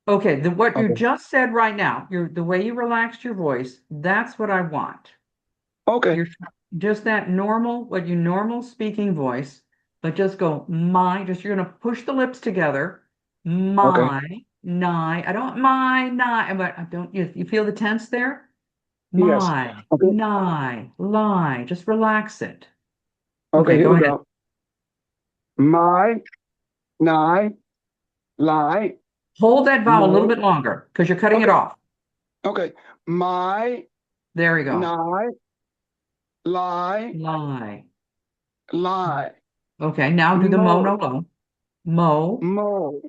Okay, what you Okay. just said right now, the way you relaxed your voice, that's what I want. Okay. You're just that normal, what you normal speaking voice, but just go you're gonna push the lips together. Okay. Nigh. I don't my nigh, but I don't you feel the tense there? Yes. My, Okay. nigh, lie. Just relax it. Okay, Okay, here go we ahead. go. My, nigh, lie. Hold that vowel a little No. bit longer because you're cutting it Okay. off. Okay. My, There you go. nigh, lie, Lie. lie. Okay, now do the mo no Mo, low. Mo. mo,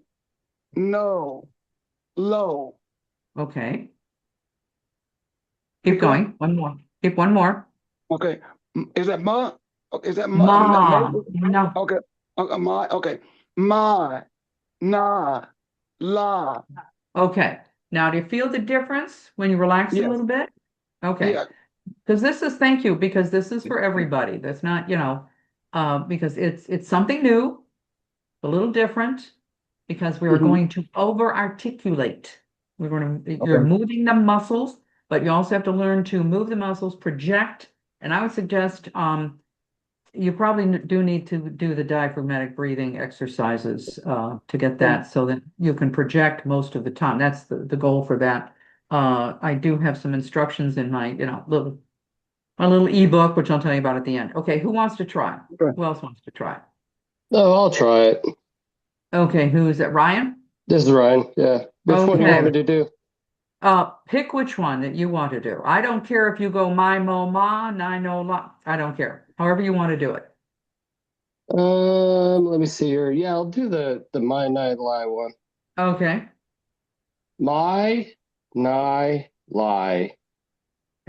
no, low. Okay. Keep Keep going. going. One more. Keep one more. Okay. Is that ma? Is that Ma. No. Okay. My. Okay. My. Na. La. Okay. Now, do you feel the difference when you relax it a Yes. little bit? Okay. Yeah. Because thank you, because this is for everybody. That's not, because it's something new, a little different, because we are Mhm. going to over articulate. You're Okay. moving the muscles, but you also have to learn to move the muscles, project. And I would suggest you probably do need to do the diaphragmatic breathing exercises to get that so that you can project most of the time. That's the goal for that. I do have some instructions in my, my little ebook, which I'll tell you about at the end. Okay, who wants to try? Okay. Who else wants to try? No, I'll try it. Okay, who is it? Ryan? This is Ryan. Yeah. Which one do you want me Okay. to do? Pick which one that you want to do. I don't care if you go my mo ma, nine no la. I don't care. However you want to do it. Let me see here. Yeah, I'll do the my night lie one. Okay. My nigh lie.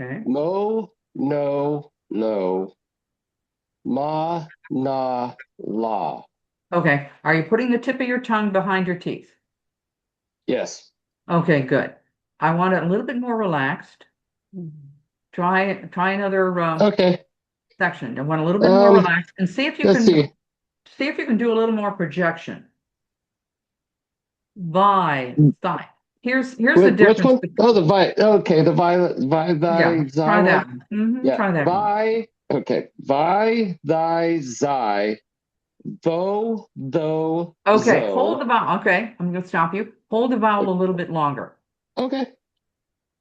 Okay. Mo no no. Ma na la. Okay. Are you putting the tip of your tongue behind your teeth? Yes. Okay, good. I want it a little bit more relaxed. Try another Okay. section. I want a little bit more relaxed and Let's see. see if you can do a little more projection. By thigh. Here's the Which difference. one? Oh, the vi. Okay, the violet. Yeah, Thy try one. that one. Yeah. Try that one. Vi. Okay. Vi thy zi. Vo tho Okay, zo. hold the vowel. Okay, I'm going to stop you. Hold the vowel a little bit longer. Okay.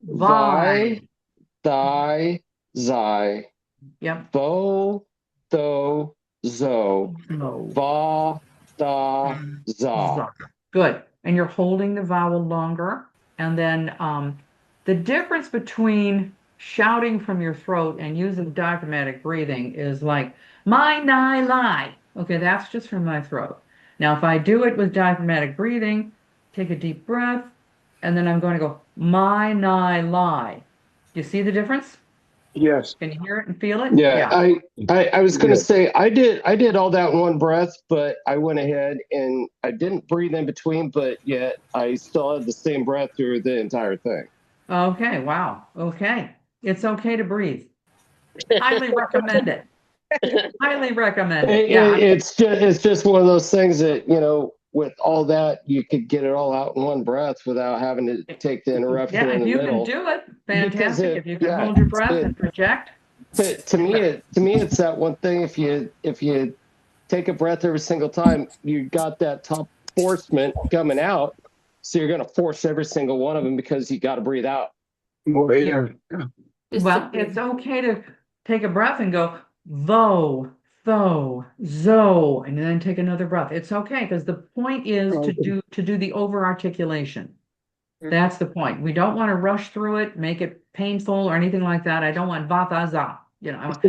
Vi. Thy zi. Yep. Vo tho zo. No. Va tha za. Good. And you're holding the vowel longer. And then the difference between shouting from your throat and using diaphragmatic breathing is like my nigh lie. Okay, that's just from my throat. Now, if I do it with diaphragmatic breathing, take a deep breath, and then I'm going to go my nigh lie. Do you see the difference? Yes. Can you hear it and feel it? Yeah, I was going to Yeah. say I did all that in one breath, but I went ahead and I didn't breathe in between, but yet I still had the same breath through the entire thing. Okay, wow. Okay. It's okay to breathe. Highly recommend it. Highly recommended. Yeah. It's just one of those things that, with all that, you could get it all out in one breath without having to take the interruption Yeah, in if the you can middle. do it, Because fantastic. If you can hold your breath and project. to me, it's that one thing. If you take a breath every single time, you got that top forcement coming out. So you're going to force every single one of them because you got to breathe out. More air. Yeah. Well, it's okay to take a breath and go, though, zo, and then take another breath. It's okay because the point is to do the over articulation. That's the point. We don't want to rush through it, make it painful or anything like that. I don't want va va za. I want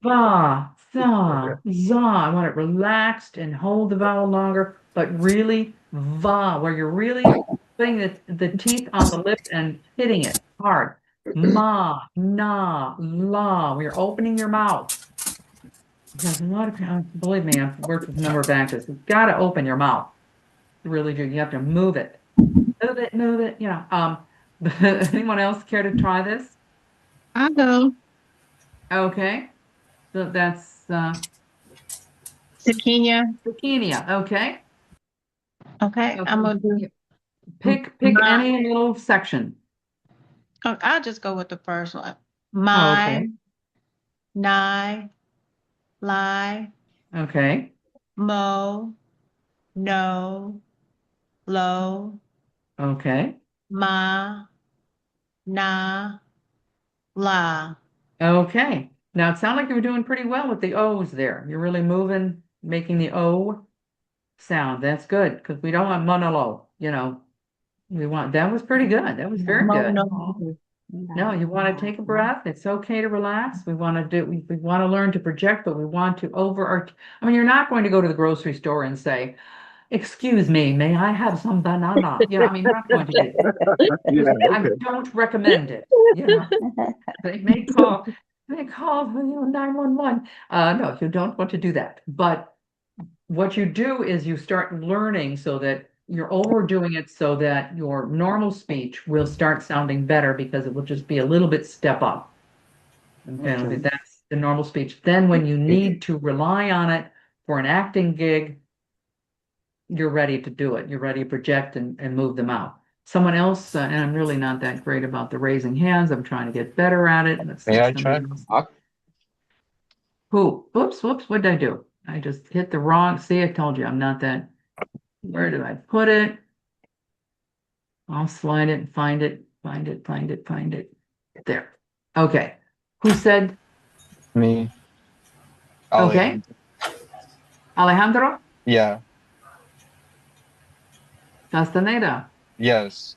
va za za. I want it relaxed and hold the vowel longer, but really va, where you're really putting the teeth on the lip and hitting it hard. Ma, na, la, where you're opening your mouth. Because a lot of people, believe me, I've worked with a number of actors. You've got to open your mouth. You really do. You have to move it. Move it. Anyone else care to try this? I'll go. Okay. So that's Zucchini. zucchini. Okay. Okay, I'm gonna do Pick my. any little section. Oh, I'll just go with the first one. Oh, My, okay. nigh, lie, Okay. mo, no, low, Okay. ma, na, la. Okay. Now it sounded like you were doing pretty well with the O's there. You're really moving, making the O sound. That's good because we don't want monolo, We want that was pretty good. That was very Mo, good. no. No, you want to take a breath. It's okay to relax. We want to we want to learn to project, but we want to I mean, you're not going to go to the grocery store and say, "Excuse me, may I have some banana?" I mean, you're not going to do that. Yeah, I okay. don't recommend it. They may call 911. No, you don't want to do that. But what you do is you start learning so that you're overdoing it so that your normal speech will start sounding better because it will just be a little bit step up. Okay, that's the normal speech. Then when you need to rely on it for an acting gig, you're ready to do it. You're ready to project and move them out. Someone else, and I'm really not that great about the raising hands. I'm trying to get better at it. Let's see May I somebody try? else. Who? Whoops. What did I do? I just hit the wrong. See, I told you I'm not that. Where did I put it? I'll slide it and find it. Find it. There. Okay. Who said? Me. Okay. Alejandro Yeah. Castaneda. Yes.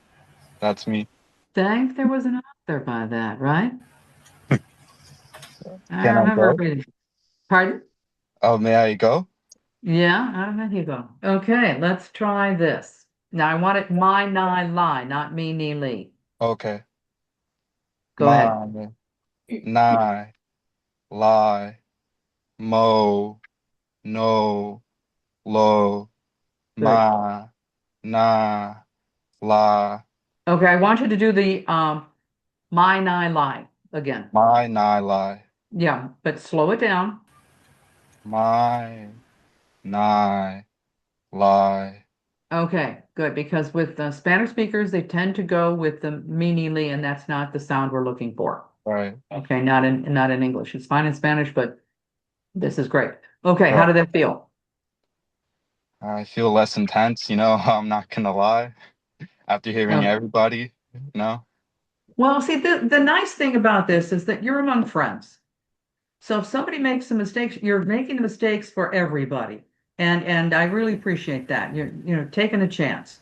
That's me. Think there was an author by that, right? I Can I remember go? reading. Pardon? Oh, may I go? Yeah, I don't know. Here you go. Okay, let's try this. Now I want it my, nigh, lie, not me, nee, lee. Okay. Go ahead. My, nigh, lie, mo, no, lo, Good. ma, na, la, Okay, I want you to do the my, nigh, lie again. my, nigh, lie, Yeah, but slow it down. my, nigh, lie. Okay, good, because with the Spanish speakers, they tend to go with the me, nee, lee, and that's not the sound we're looking for. Right. Okay, not in English. It's fine in Spanish, but this is great. Okay, how Right. did that feel? I feel less intense, I'm not gonna lie. After hearing Okay. everybody, Well, see, the nice thing about this is that you're among friends. So if somebody makes some mistakes, you're making the mistakes for everybody. And I really appreciate that. You're taking a chance.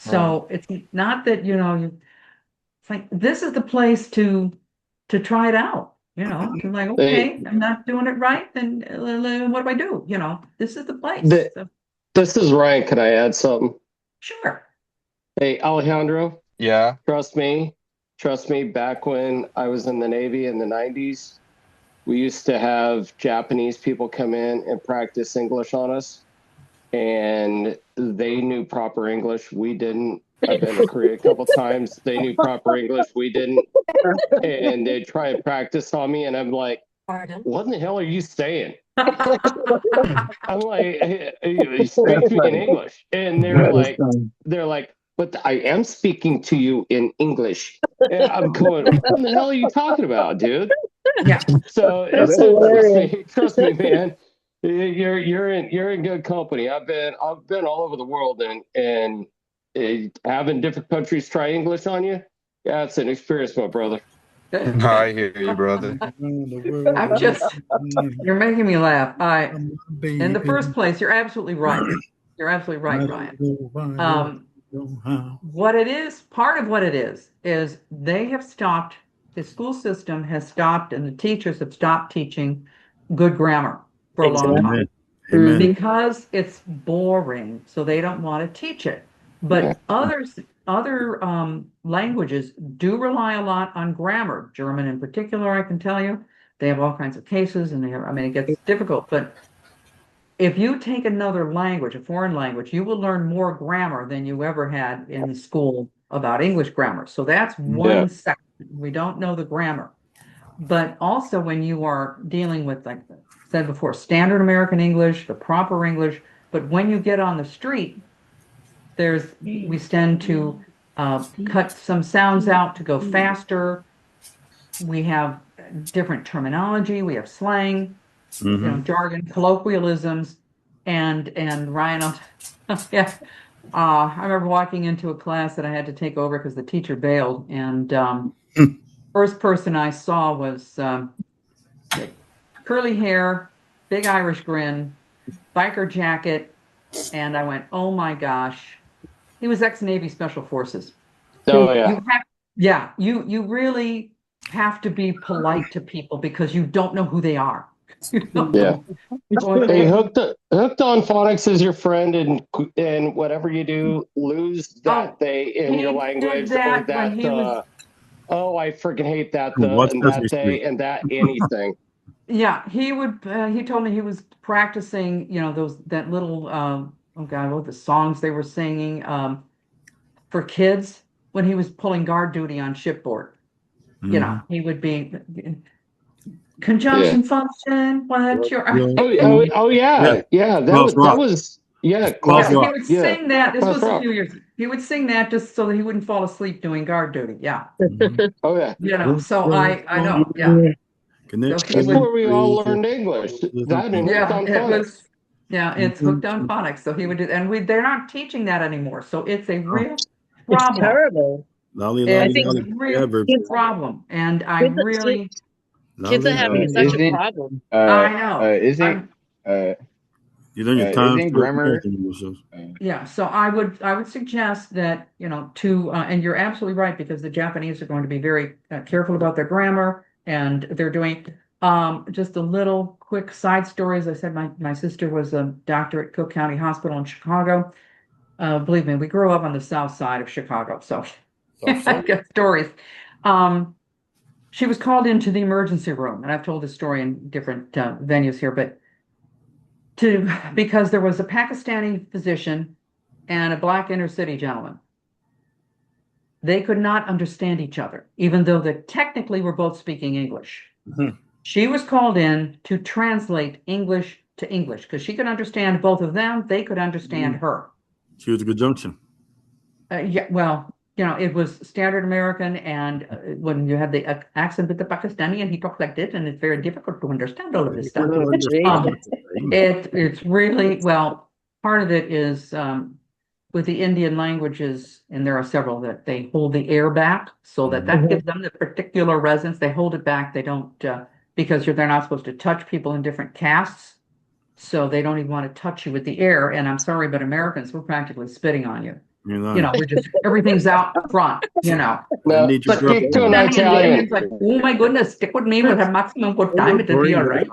Right. So it's not that, it's like this is the place to try it out. To like, okay, I'm not doing it right, then what do I do? This is the place. So, This is Ryan. Could I add something? sure. Hey, Alejandro, Yeah. trust me, back when I was in the Navy in the 90s, we used to have Japanese people come in and practice English on us, and they knew proper English. We didn't. I've been to Korea a couple times. They knew proper English. We didn't. And they'd try and practice on me, and I'm like, Pardon? What in the hell are you saying? I'm like, you speak to me in English. And they're like, but I am speaking to you in English. And I'm going, what the hell are you talking about, dude? Yeah. So trust me, man. You're in good company. I've been all over the world, and having different countries try English on you, that's an experience, my brother. I hear you, brother. I'm just, you're making me laugh. In the first place, you're absolutely right. You're absolutely right, Ryan. What it is, part of what it is they have stopped, the school system has stopped, and the teachers have stopped teaching good grammar for a long time. Amen. Because it's boring, so they don't want to teach it. But other languages do rely a lot on grammar. German in particular, I can tell you, they have all kinds of cases, and it gets difficult. But if you take another language, a foreign language, you will learn more grammar than you ever had in school about English grammar. So that's one section. We don't know the grammar. But also when you are dealing with, like I said before, standard American English, the proper English, but when you get on the street, we tend to cut some sounds out to go faster. We have different terminology. We have slang, jargon, colloquialisms, and Ryan, yeah. I remember walking into a class that I had to take over because the teacher bailed, and first person I saw was curly hair, big Irish grin, biker jacket, and I went, "Oh my gosh!" He was ex-Navy Special Forces. Oh yeah. You really have to be polite to people because you don't know who they are. Yeah. Hey, hooked on phonics is your friend, and whatever you do, lose that they in your language, or that I freaking hate that and that they and that anything. Yeah, he would. He told me he was practicing, that little oh God, what the songs they were singing for kids when he was pulling guard duty on shipboard. He would be conjunction function. What your Yeah. That was Class he would sing that. This was a few years. He would sing that just so that he wouldn't fall asleep doing guard duty. Yeah. Oh yeah. So I know. Yeah. That's where we all learned English. It's hooked on phonics. So he would do, and they're not teaching that anymore. So it's a real problem. It's terrible. It's a real problem, and I really kids are having such a problem. I know. Isn't grammar? Yeah, so I would suggest that, and you're absolutely right, because the Japanese are going to be very careful about their grammar, and they're doing just a little quick side story. As I said, my sister was a doctor at Cook County Hospital in Chicago. Believe me, we grew up on the south side of Chicago, so I get stories. She was called into the emergency room, and I've told this story in different venues here, but because there was a Pakistani physician and a black inner city gentleman. They could not understand each other, even though they technically were both speaking English. She was called in to translate English to English because she could understand both of them. They could understand her. She was a good junction. It was standard American, and when you have the accent with the Pakistani, and he talks like this, and it's very difficult to understand all of this stuff. It's really, part of it is with the Indian languages, and there are several that they hold the air back, so that gives them the particular resonance. They hold it back. They don't, because they're not supposed to touch people in different castes, so they don't even want to touch you with the air. And I'm sorry, but Americans, we're practically spitting on you. We're just, everything's out front, But speak to an Italian. It's like, oh my goodness, stick with me for the maximum good time at the deal, right?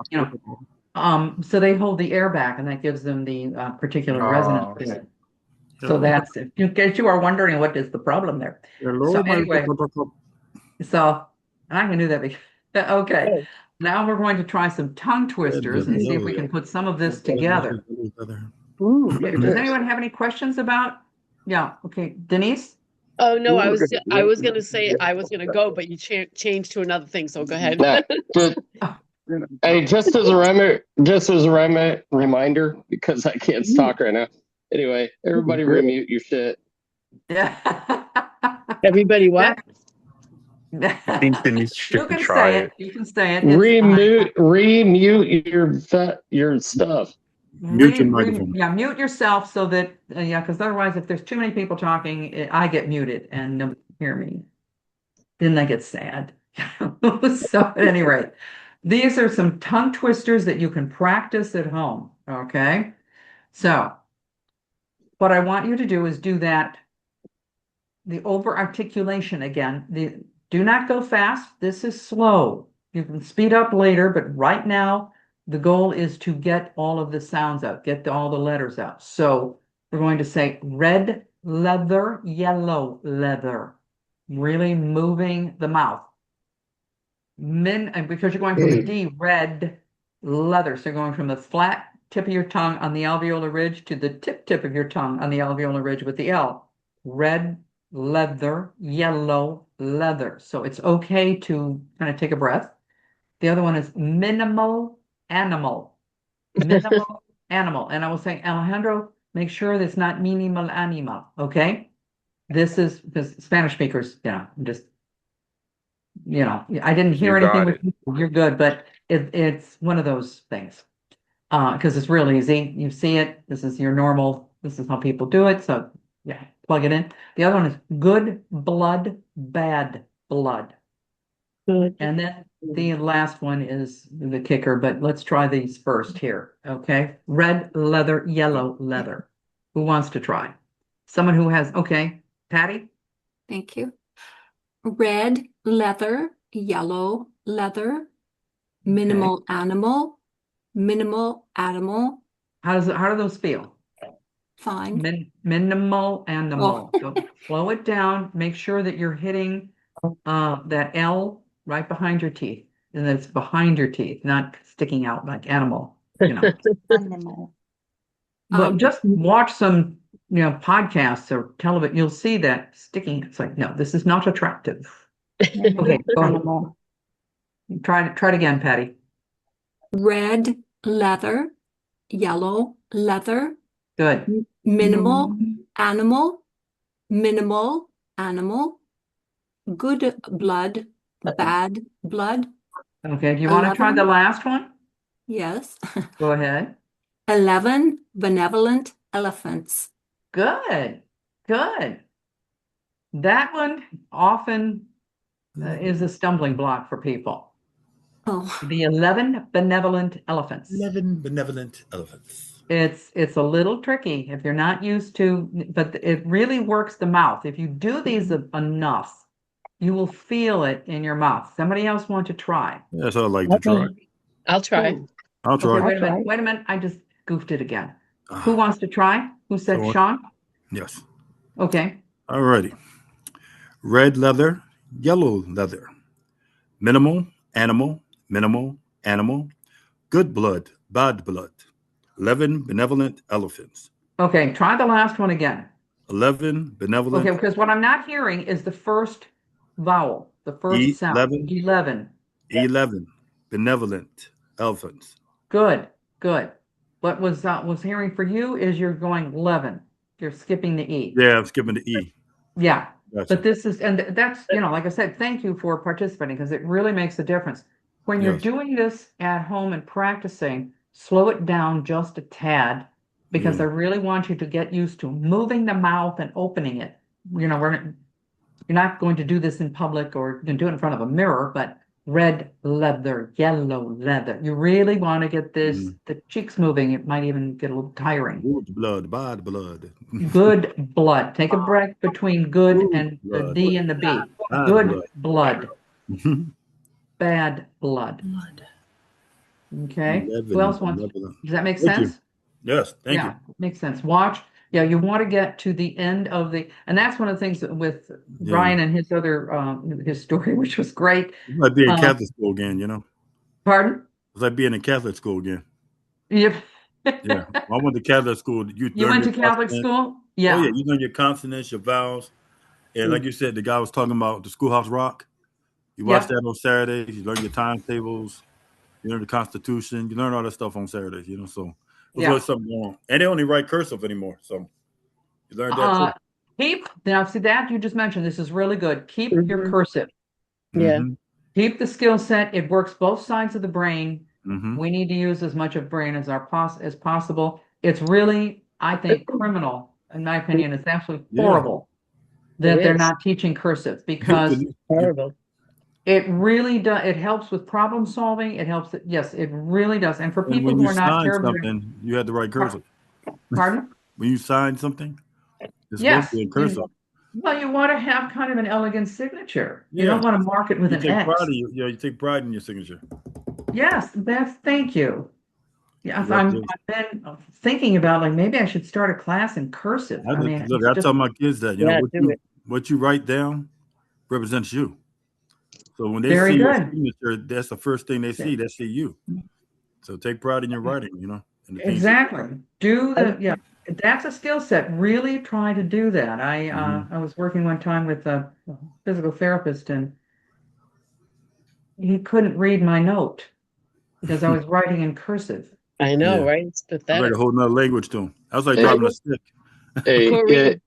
So they hold the air back, and that gives them the particular resonance. So that's it. In case you are wondering what is the problem there. So anyway, and I can do that. Okay, now we're going to try some tongue twisters and see if we can put some of this together. Okay, does anyone have any questions about? Yeah. Okay, Denise. Oh no, I was gonna say I was gonna go, but you changed to another thing. So go ahead. Hey, reminder, because I can't talk right now. Anyway, everybody remute your shit. Everybody what? I think Denise You should can try say it. it. You can say it. Remute your stuff. Mute your microphone. Yeah, mute yourself so that yeah, because otherwise, if there's too many people talking, I get muted and nobody can hear me. Then I get sad. So at any rate, these are some tongue twisters that you can practice at home. Okay, so what I want you to do is do that. The over articulation again. Do not go fast. This is slow. You can speed up later, but right now the goal is to get all of the sounds out, get all the letters out. So we're going to say red leather, yellow leather, really moving the mouth. And because you're going from the D, red leather. So you're going from the flat tip of your tongue on the alveolar ridge to the tip of your tongue on the alveolar ridge with the L. Red leather, yellow leather. So it's okay to kind of take a breath. The other one is minimal animal. Minimal animal. And I will say, Alejandro, make sure that's not minimal animal. Okay. This is because Spanish speakers, just I didn't hear You anything got with it. you. You're good, but it's one of those things. Because it's real easy. You see it. This is your normal. This is how people do it. So yeah, plug it in. The other one is good blood, bad blood. Good. And then the last one is the kicker, but let's try these first here. Okay. Red leather, yellow leather. Who wants to try? Someone who has, okay. Patty? Thank you. Red leather, yellow leather, minimal animal, minimal animal. How do those feel? Fine. Minimal animal. So slow it down. Make sure that you're hitting that L right behind your teeth. And that it's behind your teeth, not sticking out like animal, Animal. But just watch some, podcasts or television. You'll see that sticking. It's like, no, this is not attractive. Okay, go Animal. Try it again, Patty. Red leather, yellow leather. Good. Minimal animal, minimal animal. Good blood, bad blood. Okay, do you want to try the last one? Yes. Go ahead. 11 benevolent elephants. Good. That one often is a stumbling block for people. Oh. The 11 benevolent elephants. 11 benevolent elephants. It's a little tricky if you're not used to, but it really works the mouth. If you do these enough, you will feel it in your mouth. Somebody else want to try? Yes, I'd like to try. I'll try. I'll try. Okay, wait a minute. I just goofed it again. Who wants to try? Who said Sean? Yes. Okay. All righty. Red leather, yellow leather. Minimal animal, minimal animal. Good blood, bad blood. 11 benevolent elephants. Okay, try the last one again. 11 benevolent. Okay, because what I'm not hearing is the first vowel, the first sound. 11. 11 benevolent elephants. Good. What was hearing for you is you're going 11. You're skipping the E. Yeah, I'm skipping the E. Yeah. Gotcha. But this is, and that's, like I said, thank you for participating because it really makes a difference. When you're doing this at home and practicing, slow it down just a tad because I really want you to get used to moving the mouth and opening it. You're not going to do this in public or you can do it in front of a mirror, but red leather, yellow leather. You really want to get the cheeks moving. It might even get a little tiring. Good blood, bad blood. Good blood. Take a breath between good and the D and the B. Good blood. Bad blood. Okay. Who else wants? Does that make sense? Yes, thank you. Makes sense. Watch. Yeah, you want to get to the end of and that's one of the things with Brian and his other his story, which was great. It's like being in Catholic school again, Pardon? It's like being in Catholic school again. Yep. Yeah. I went to Catholic school. You went to Catholic school? Yeah. Oh, yeah. You learn your consonants, your vowels. And like you said, the guy was talking about the Schoolhouse Rock. You watch that on Saturdays. You learn your timetables. You learn the Constitution. You learn all that stuff on Saturdays. So there's Yeah. always something going on. And they only write cursive anymore, so you learn that too. Now see that you just mentioned. This is really good. Keep your cursive. Yeah. Mhm. Keep the skill set. It works both sides of the brain. Mhm. We need to use as much of brain as as possible. It's really, I think, criminal, in my opinion. It's absolutely Yeah. horrible that It they're is. not teaching cursive because Horrible. it really does. It helps with problem solving. It helps. Yes, it really does. And for And people when who you are not sign terribly, something, you had to write cursive. pardon? When you sign something, it's supposed Yes. to be in cursive. Well, you want to have kind of an elegant signature. You Yeah. don't want to mark it with You an take X. pride in you take pride in your signature. Yes, thank you. Yes, Yeah, I've been thinking about like maybe I should start a class in cursive. I mean, look, it's I just tell my kids that Yeah, do it. what you write down represents you. So when they very see your good. signature, that's the first thing they see. They see you. So take pride in your writing, and the things. Exactly. That's a skill set. Really try to do that. I was working one time with a physical therapist and he couldn't read my note because I was writing in cursive. I know, Yeah. right? It's I write pathetic. a whole nother language to them. I was like driving a stick. Corinne,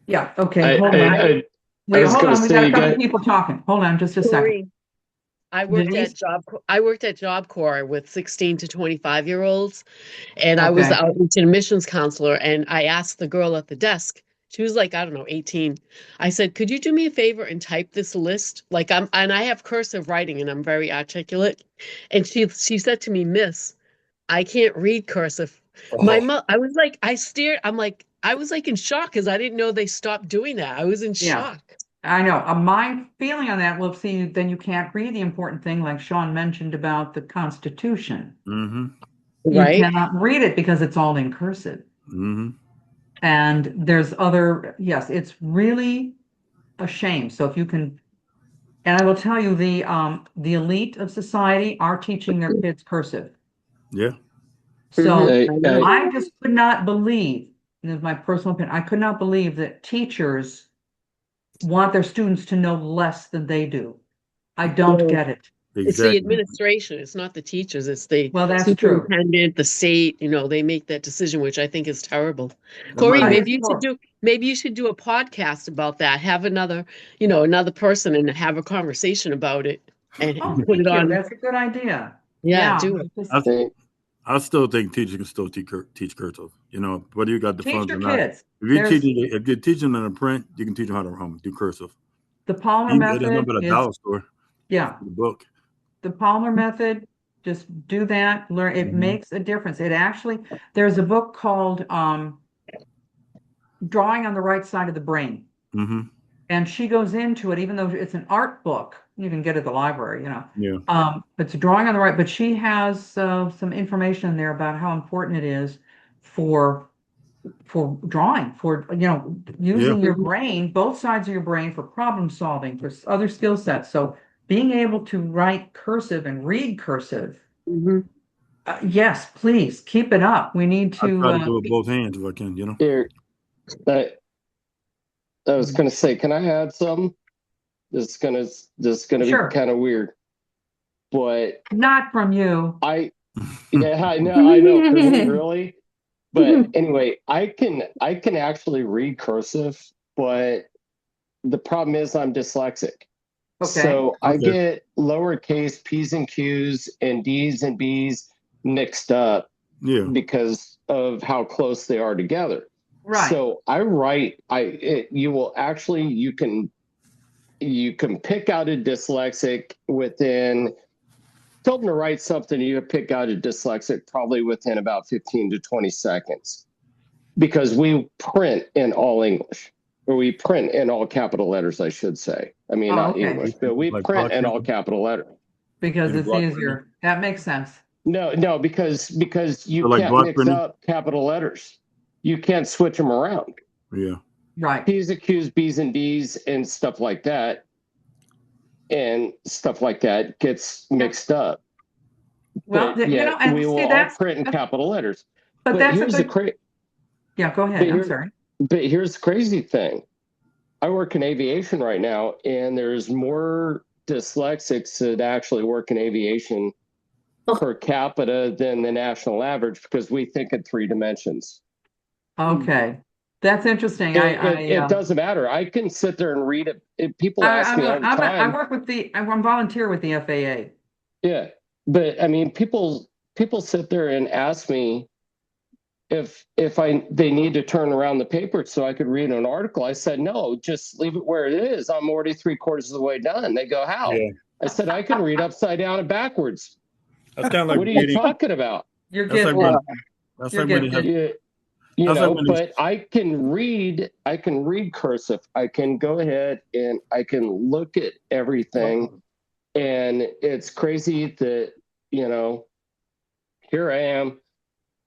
Yeah, okay, hold on. I Wait, was hold gonna on. We say, got a you couple guys, people talking. Hold on just a second. Corinne, I worked at Job Corps with 16 to 25-year-olds, and I was the Okay. outreach and admissions counselor. And I asked the girl at the desk, she was like, I don't know, 18. I said, could you do me a favor and type this list? And I have cursive writing and I'm very articulate. And she said to me, Miss, I can't read cursive. I was like, I was like in shock because I didn't know they stopped doing that. I was in Yeah. shock. I know. My feeling on that, well, see, then you can't read the important thing like Sean mentioned about the Constitution. Mm-hmm. You Right? cannot read it because it's all in cursive. Mm-hmm. And yes, it's really a shame. So if you can, and I will tell you, the elite of society are teaching their kids cursive. Yeah. So Hey, I just could not believe, and this is my personal opinion, I could not believe that teachers want their students to know less than they do. I don't get it. It's the Exactly. administration. It's not the teachers. It's the Well, that's true. superintendent, the state. They make that decision, which I think is terrible. That Corinne, might be- maybe you should do a podcast about that. Have another person and have a conversation about it and Oh, put thank it you. on. That's a good idea. Yeah, do it. I still think teachers can still teach cursive. Whether you got the Teach funds your or not. kids. If you're teaching them in print, you can teach them how to do cursive. The Palmer There's nothing method but a is, dollar store. yeah, The book. the Palmer method, just do that, learn, it makes a difference. There's a book called Drawing on the Right Side of the Brain. Mm-hmm. And she goes into it, even though it's an art book, you can get it at the library, Yeah. It's drawing on the right, but she has some information in there about how important it is for drawing, for using your brain, both sides of your brain for problem solving, for other skill sets. So being able to write cursive and read cursive, yes, please keep it up. We need I try to to. do it with both hands if I can. Here, I was gonna say, can I add something? This is gonna Sure. be kind of weird, but Not from you. I know, for me, really. But anyway, I can actually read cursive, but the problem is I'm dyslexic. Okay. So I get lowercase P's and Q's and D's and B's mixed up because of how close they are together. Right. So I write, you can pick out a dyslexic within, tell them to write something, you pick out a dyslexic probably within about 15 to 20 seconds. Because we print in all English, or we print in all capital letters, I should say. I mean, not English, but we print in all capital letters. Because it's easier. That makes sense. No, because you can't mix up capital letters. You can't switch them around. Yeah. Right. P's and Q's, B's and D's, and stuff like that. And stuff like that gets mixed up. Well, and we will all print in capital letters. But that's here's the crazy. Yeah, go ahead. I'm sorry. But here's the crazy thing. I work in aviation right now, and there's more dyslexics that actually work in aviation per capita than the national average because we think in 3 dimensions. Okay. That's interesting. It doesn't matter. I can sit there and read it. People ask me all the time. I work with I'm volunteer with the FAA. Yeah. But I mean, people sit there and ask me if they need to turn around the paper so I could read an article. I said, no, just leave it where it is. I'm already 3/4 of the way done. They go, how? Yeah. I said, I can read upside down and backwards. That's kind of like what are you talking about? You're that's getting like when they have, you that's know, like when they- but I can read cursive. I can go ahead and I can look at everything. And it's crazy that, you know, here I am,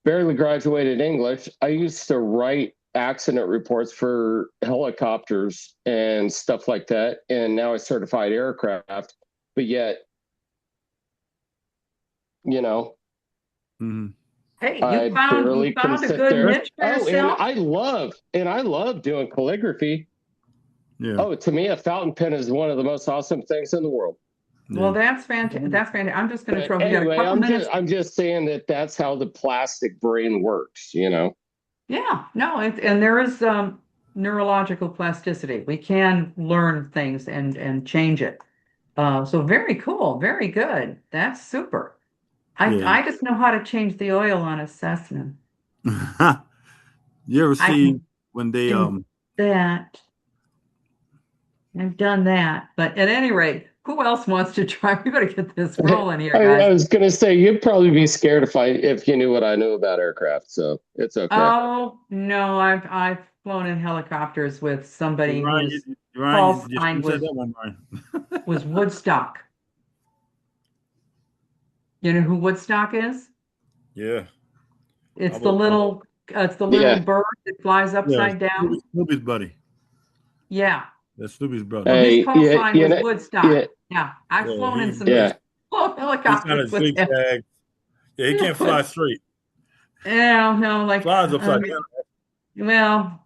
barely graduated English. I used to write accident reports for helicopters and stuff like that. And now I certified aircraft, but yet, you know, Hey, I you found a good niche for yourself. And I love doing calligraphy. Yeah. Oh, to me, a fountain pen is one of the most awesome things in the world. Well, that's fantastic. That's fantastic. I'm just going to throw. Anyway, we got a couple minutes. I'm just saying that's how the plastic brain works, you know. Yeah, no, and there is neurological plasticity. We can learn things and change it. So very cool, very good. That's super. I just know how to change the oil on a Cessna. You ever see when they that? I've done that, but at any rate, who else wants to try? We better get this rolling here, guys. I was gonna say you'd probably be scared if you knew what I knew about aircraft, so it's okay. Oh no, I've flown in helicopters with somebody whose call sign was Woodstock. You know who Woodstock is? Yeah. It's the little bird that flies upside down. Snoopy's buddy. Yeah. That's Snoopy's brother. Well, his call sign was Woodstock. Yeah. I've flown in some helicopters with him. Yeah, he can't fly straight. Yeah, no, like flies upside down. Well,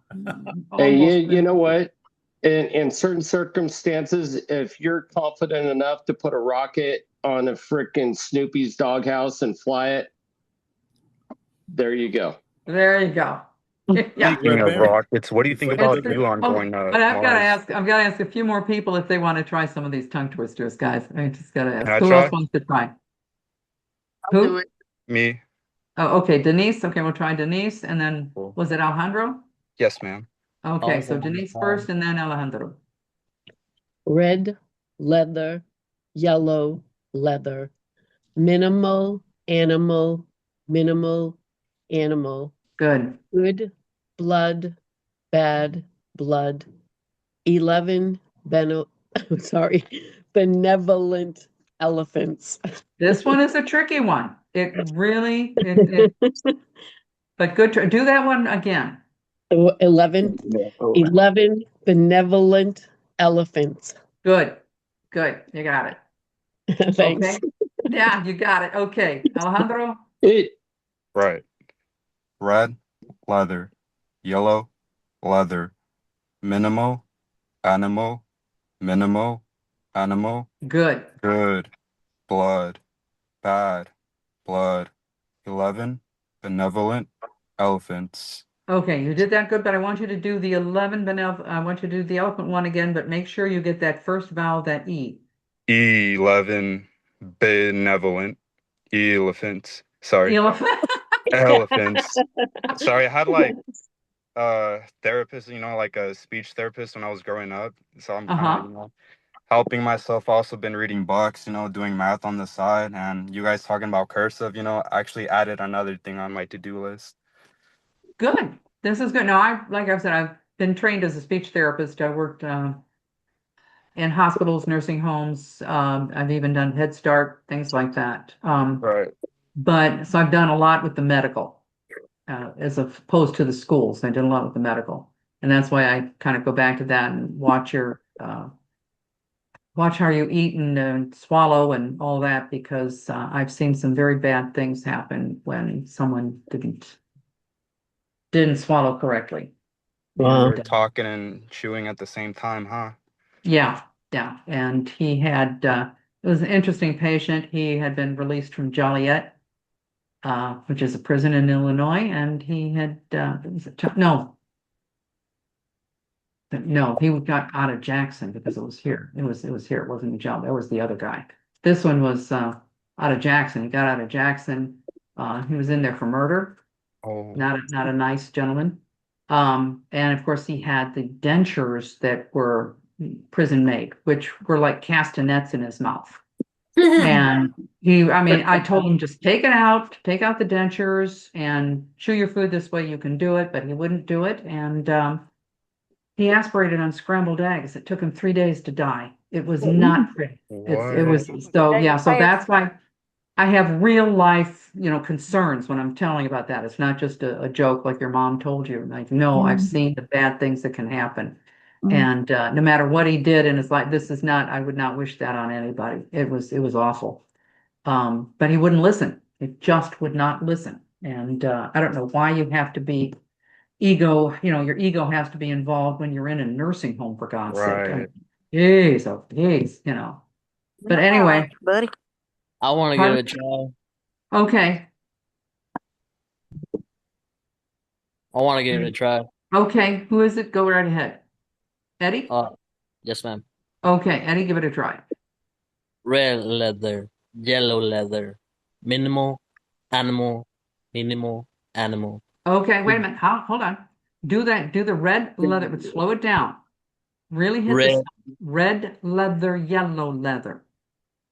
hey, you know what? In certain circumstances, if you're confident enough to put a rocket on a freaking Snoopy's doghouse and fly it, there you go. There you go. Yeah. Speaking of rockets, what do you think about you on going But I've got to ask a few more people if they want to try some of these tongue twisters, guys. I just got to ask. Who else wants to try? Who? Me. Oh, okay, Denise. Okay, we'll try Denise, and then was it Alejandro? Yes, ma'am. Okay, so Denise first, and then Alejandro. Red, leather, yellow, leather. Minimal, animal, minimal, animal. Good. Good, blood, bad, blood. 11, benevolent elephants. This one is a tricky one. It really, but good. Do that one again. 11 benevolent elephants. Good. You got it. Thanks. Okay. Yeah, you got it. Okay. Alejandro? Right. Red, leather, yellow, leather, minimal, animal, minimal, animal. Good. Good, blood, bad, blood. 11, benevolent elephants. Okay, you did that good, but I want you to do the 11 I want you to do the elephant one again, but make sure you get that first vowel, that E. 11, benevolent elephants. Sorry. Elephants. Sorry, I had like therapist, like a speech therapist when I was growing up. So I'm kind of, helping myself. Also been reading books, doing math on the side, and you guys talking about cursive, actually added another thing on my to-do list. Good. This is good. Now, like I said, I've been trained as a speech therapist. I worked in hospitals, nursing homes. I've even done Head Start, things like that. Right. But so I've done a lot with the medical, as opposed to the schools. I did a lot with the medical, and that's why I kind of go back to that and watch how you eat and swallow and all that, because I've seen some very bad things happen when someone didn't swallow correctly. Wow. Talking and chewing at the same time, huh? Yeah. And he had it was an interesting patient. He had been released from Joliet, which is a prison in Illinois, and he had no, he got out of Jackson because it was here. It was here. It wasn't in Joliet. That was the other guy. This one was out of Jackson. He got out of Jackson. He was in there for murder. Oh, Not a nice gentleman. And of course he had the dentures that were prison made, which were like castanets in his mouth. And I told him just take out the dentures and chew your food this way you can do it, but he wouldn't do it. And he aspirated on scrambled eggs. It took him 3 days to die. It was not pretty. It was so yeah. So that's why I have real life, concerns when I'm telling about that. It's not just a joke like your mom told you. Like, no, I've seen the bad things that can happen. And no matter what he did in his life, I would not wish that on anybody. It was awful. But he wouldn't listen. He just would not listen. And I don't know why you have to be your ego has to be involved when you're in a nursing home, for God's sake. right. Jeez, oh, jeez, But anyway, buddy. I want to give it a try. okay. I want to give it a try. Okay, who is it? Go right ahead. Eddie? Yes, ma'am. Okay, Eddie, give it a try. Red leather, yellow leather, minimal, animal, minimal, animal. Okay, wait a minute. Hold on. Do the red leather, but slow it down. Really hit Red. this. Red leather, yellow leather.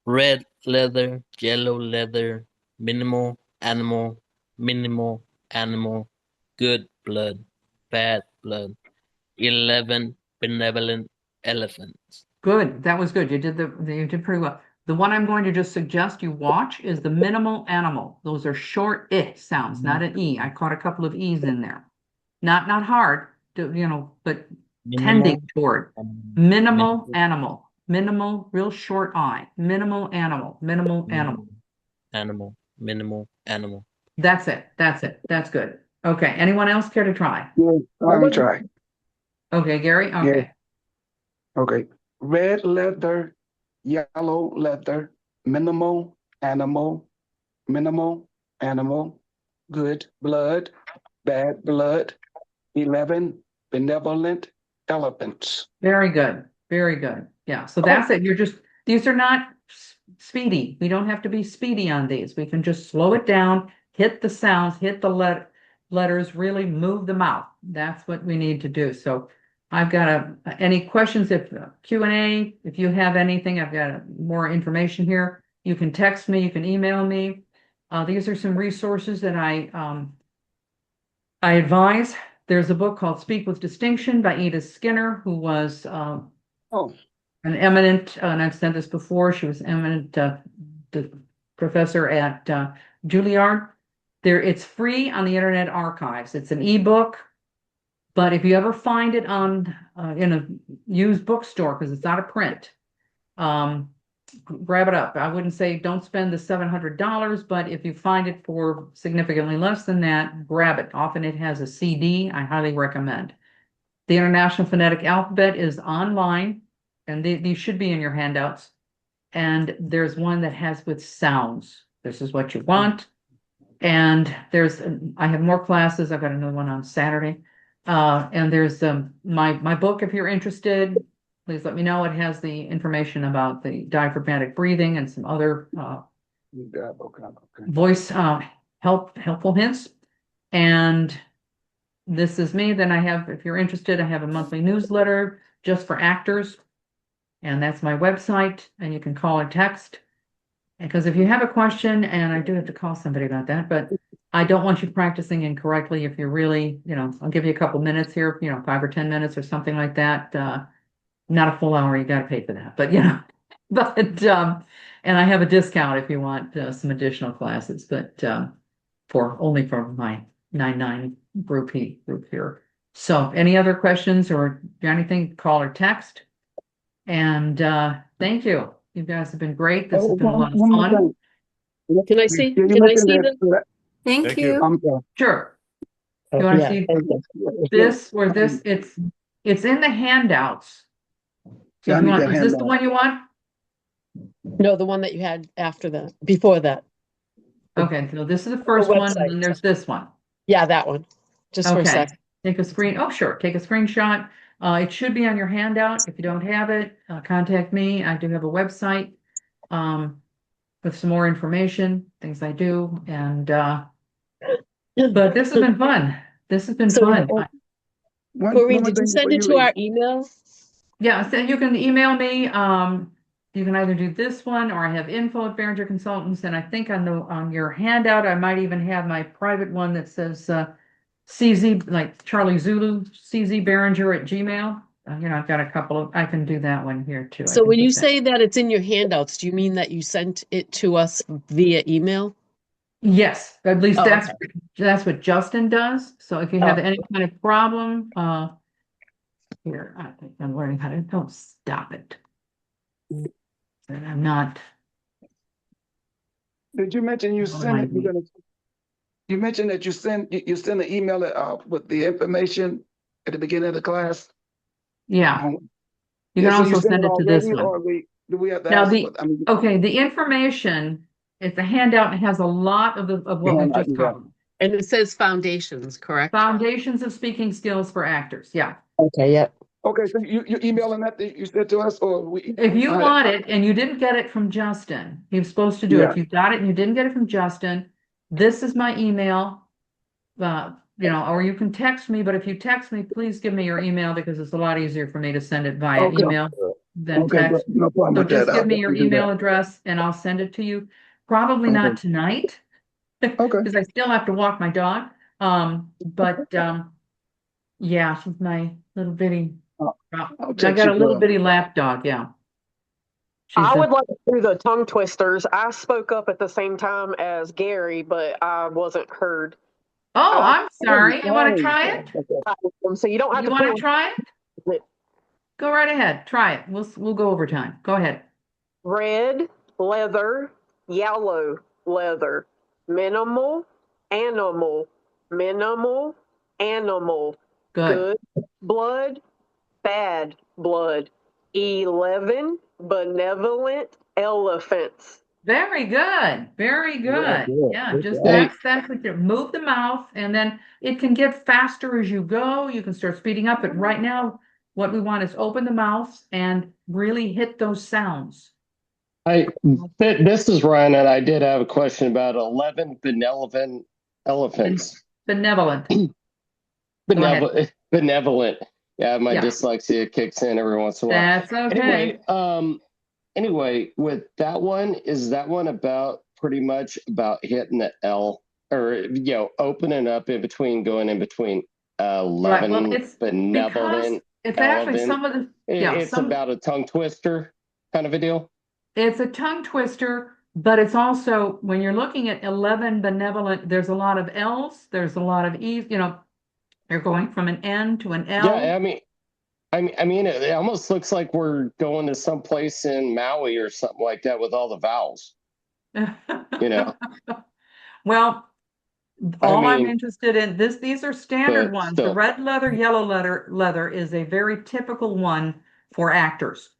Red leather, yellow leather, minimal, animal, minimal, animal, good blood, bad blood, 11 benevolent elephants. Good. That was good. You did pretty well. The one I'm going to just suggest you watch is the minimal animal. Those are short I sounds, not an E. I caught a couple of E's in there. Not hard, but tending toward minimal animal. Minimal, real short I. Minimal animal. Minimal animal. Animal, minimal animal. That's it. That's good. Okay. Anyone else care to try? Yeah, I'm gonna try. Okay, Gary. Okay. Yeah. Okay. Red leather, yellow leather, minimal animal, good blood, bad blood, 11 benevolent elephants. Very good. Very good. Yeah. So that's it. These are not speedy. We don't have to be speedy on these. We can just slow it down, hit the sounds, hit the letters, really move the mouth. That's what we need to do. So I've got any questions, if Q&A, if you have anything, I've got more information here. You can text me, you can email me. These are some resources that I advise. There's a book called Speak with Distinction by Edith Skinner, who was an eminent, and I've said this before, she was eminent professor at Juilliard. It's free on the Internet Archives. It's an ebook, but if you ever find it on in a used bookstore, because it's out of print, grab it up. I wouldn't say don't spend the $700, but if you find it for significantly less than that, grab it. Often it has a CD. I highly recommend. The International Phonetic Alphabet is online, and these should be in your handouts. And there's one that has with sounds. This is what you want. And I have more classes. I've got another one on Saturday. And there's my book, if you're interested. Please let me know. It has the information about the diaphragmatic breathing and some other voice helpful hints. And this is me. Then if you're interested, I have a monthly newsletter just for actors. And that's my website. And you can call or text. Because if you have a question, and I do have to call somebody about that, but I don't want you practicing incorrectly. If you're really, I'll give you a couple minutes here, 5 or 10 minutes or something like that. Not a full hour, you got to pay for that, but and I have a discount if you want some additional classes, but only for my 9-9 group here. So any other questions or anything, call or text. And thank you. You guys have been great. This has been a lot of fun. Can I see this? Thank you. Sure. You want to see this or this? It's in the handouts. So if you want, is this the one you want? No, the one that you had after that, before that. Okay, so this is the first one, and then there's this one. Yeah, that one. Just for a Okay, sec. take a screen. Oh, sure. Take a screenshot. It should be on your handout. If you don't have it, contact me. I do have a website with some more information, things I do, and but this has been fun. This has been fun. Corinne, did you send it to our email? Yeah, so you can email me. You can either do this one, or I have info@Barringer Consultants, and I think on your handout I might even have my private one that says CZ, like Charlie Zulu, CZ Barringer at Gmail. I've got a couple of, I can do that one here too. So when you say that it's in your handouts, do you mean that you sent it to us via email? Yes, at least Oh, that's what Justin does. So if you have any kind of problem, here, I think I'm learning how to, don't stop it. And I'm not. Did you mention you sent it? You mentioned that you send the email with the information at the beginning of the class. Yeah. You can also send it to this one. Or do we have to Now ask okay, the information, it's a handout and has a lot of what we've just covered. And it says foundations, correct? Foundations of speaking skills for actors. Yeah. Okay, yeah. Okay, so you're emailing that you said to us, or we? If you want it and you didn't get it from Justin, he was supposed to do it. If you got it and you didn't get it from Justin, this is my email. Or you can text me, but if you text me, please give me your email because it's a lot easier for me to send it via email than text. No problem So with just that. give me your email address and I'll send it to you. Probably not tonight. Because I still have to walk my dog. Yeah, she's my little bitty. I got a little bitty lap dog, yeah. I would like to do the tongue twisters. I spoke up at the same time as Gary, but I wasn't heard. Oh, I'm sorry. You want to try it? So you don't have to. You want to try it? Go right ahead. Try it. We'll go over time. Go ahead. Red leather, yellow leather, minimal, animal, minimal, animal. Good blood, bad blood. 11 benevolent elephants. Very good. Very good. Yeah, just that's what you move the mouth, and then it can get faster as you go. You can start speeding up, but right now what we want is open the mouth and really hit those sounds. This is Ryan, and I did have a question about 11 benevolent elephants. Benevolent. Benevolent. Yeah, my dyslexia kicks in every once in a while. That's okay. Anyway, with that one, is that one pretty much about hitting the L, or opening up in between, going in between 11 benevolent? It's actually some of the it's about a tongue twister kind of a deal. It's a tongue twister, but it's also, when you're looking at 11 benevolent, there's a lot of L's, there's a lot of E's, you're going from an N to an L. Yeah, I mean, it almost looks like we're going to some place in Maui or something like that with all the vowels. Well, I'm interested in these are standard ones. The red leather, yellow leather is a very typical one for actors.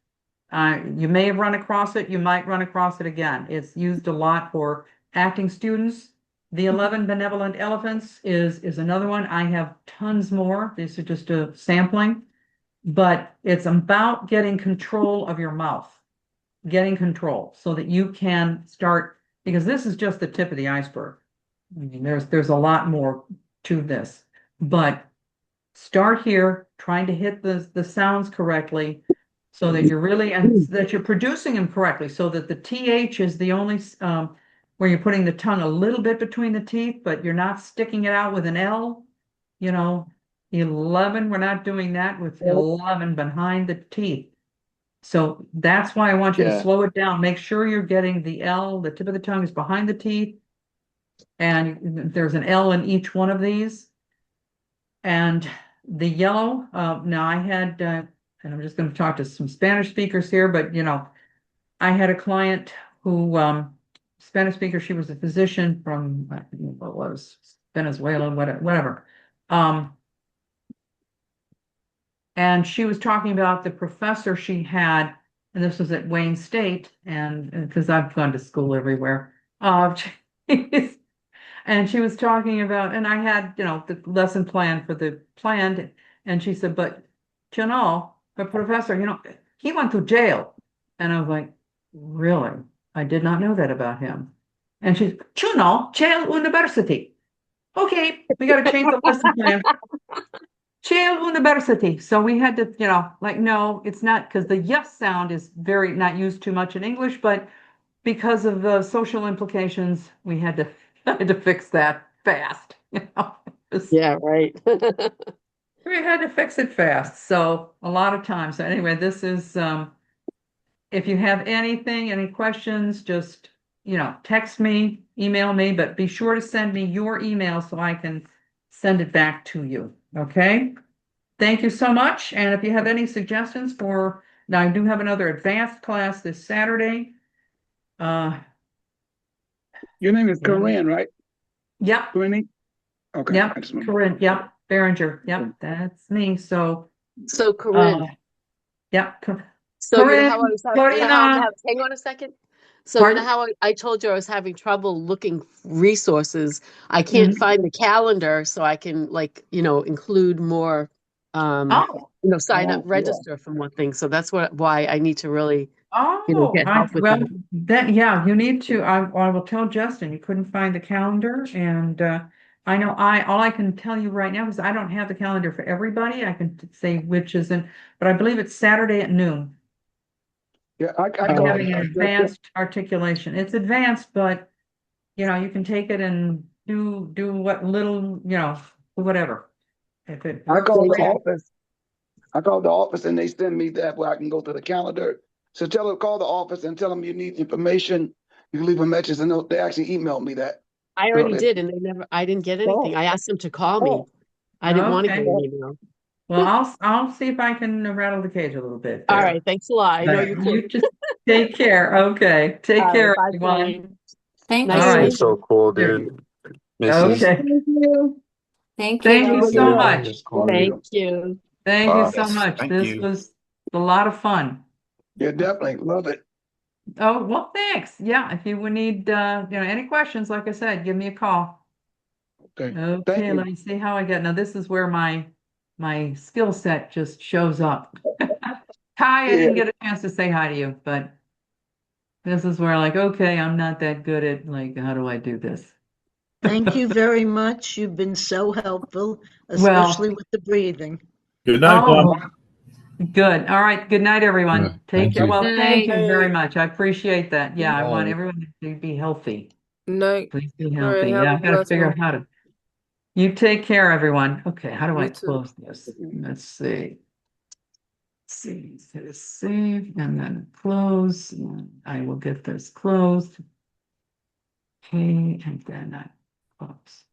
You may have run across it, you might run across it again. It's used a lot for acting students. The 11 benevolent elephants is another one. I have tons more. These are just a sampling, but it's about getting control of your mouth, getting control so that you can start, because this is just the tip of the iceberg. I mean, there's a lot more to this, but start here, trying to hit the sounds correctly so that you're really, and that you're producing them correctly, so that the TH is the only, where you're putting the tongue a little bit between the teeth, but you're not sticking it out with an L, 11, we're not doing that with 11 behind the teeth. So that's why I want you to slow it down. Make sure you're getting the L, the tip of the tongue is behind the teeth, and there's an L in each one of these. And the yellow, now I had, and I'm just going to talk to some Spanish speakers here, but I had a client who, Spanish speaker, she was a physician from, what was Venezuela, whatever. And she was talking about the professor she had and this was at Wayne State, and because I've gone to school everywhere. And she was talking about, and I had, the lesson plan for the planned, and she said, but the professor, he went to jail. And I was like, really? I did not know that about him. And she's, jail university. Okay, we got to change the lesson plan. Jail university. So we had to, no, it's not, because the yes sound is very not used too much in English, but because of the social implications, we had to fix that fast. Yeah, right. We had to fix it fast. So a lot of times. So anyway, this is if you have any questions, just text me, email me, but be sure to send me your email so I can send it back to you. Okay. Thank you so much. And if you have any suggestions now I do have another advanced class this Saturday. Your name is Corinne, right? Yep. Corinne? Okay. Yep. Corinne. Yep. Barringer. Yep. That's me. So Corinne. Yep. So Corinne, how I was hang on a second. So Pardon? how I told you I was having trouble looking resources. I can't find the calendar, so I can include more sign up, register from one thing. So that's why I need to really get help with that. You need to. I will tell Justin you couldn't find the calendar, and I know all I can tell you right now is I don't have the calendar for everybody. I can say which isn't, but I believe it's Saturday at noon. Yeah, I'm having an advanced articulation. It's advanced, but you can take it and do what little, whatever. If it I called the office. And they send me that where I can go to the calendar. So call the office and tell them you need information. You can leave a message, and they actually emailed me that. I already did, and I didn't get anything. I asked them to call me. I didn't want to get an email. Well, I'll see if I can rattle the cage a little bit there. All right, thanks a lot. I know you can. You just take care. Okay, take care, everyone. Thank This you. is so cool, dude. Okay. Thank Thank you. you so much. Thank you. Thank you so much. Thank This you. was a lot of fun. Yeah, definitely love it. Oh, well, thanks. Yeah, if you would need any questions, like I said, give me a call. Okay. Okay, let me see how I get. Now this is where my skill set just shows up. Kai, I didn't get a chance to say hi to you, but this is where okay, I'm not that good at how do I do this? Thank you very much. You've been so helpful, especially with the breathing. Good night, Bob. Good. All right. Good night, everyone. Yeah, Take care. you. Well, thank you Night. very much. I appreciate that. Yeah, I want Bye. everyone to be healthy. Night. Please be All right, healthy. have Yeah, a I've got to blessed figure one. out how to. You take care, everyone. Okay, how do I You too. close this? Let's see. Hit save and then close. And I will get this closed. Okay, and then I close.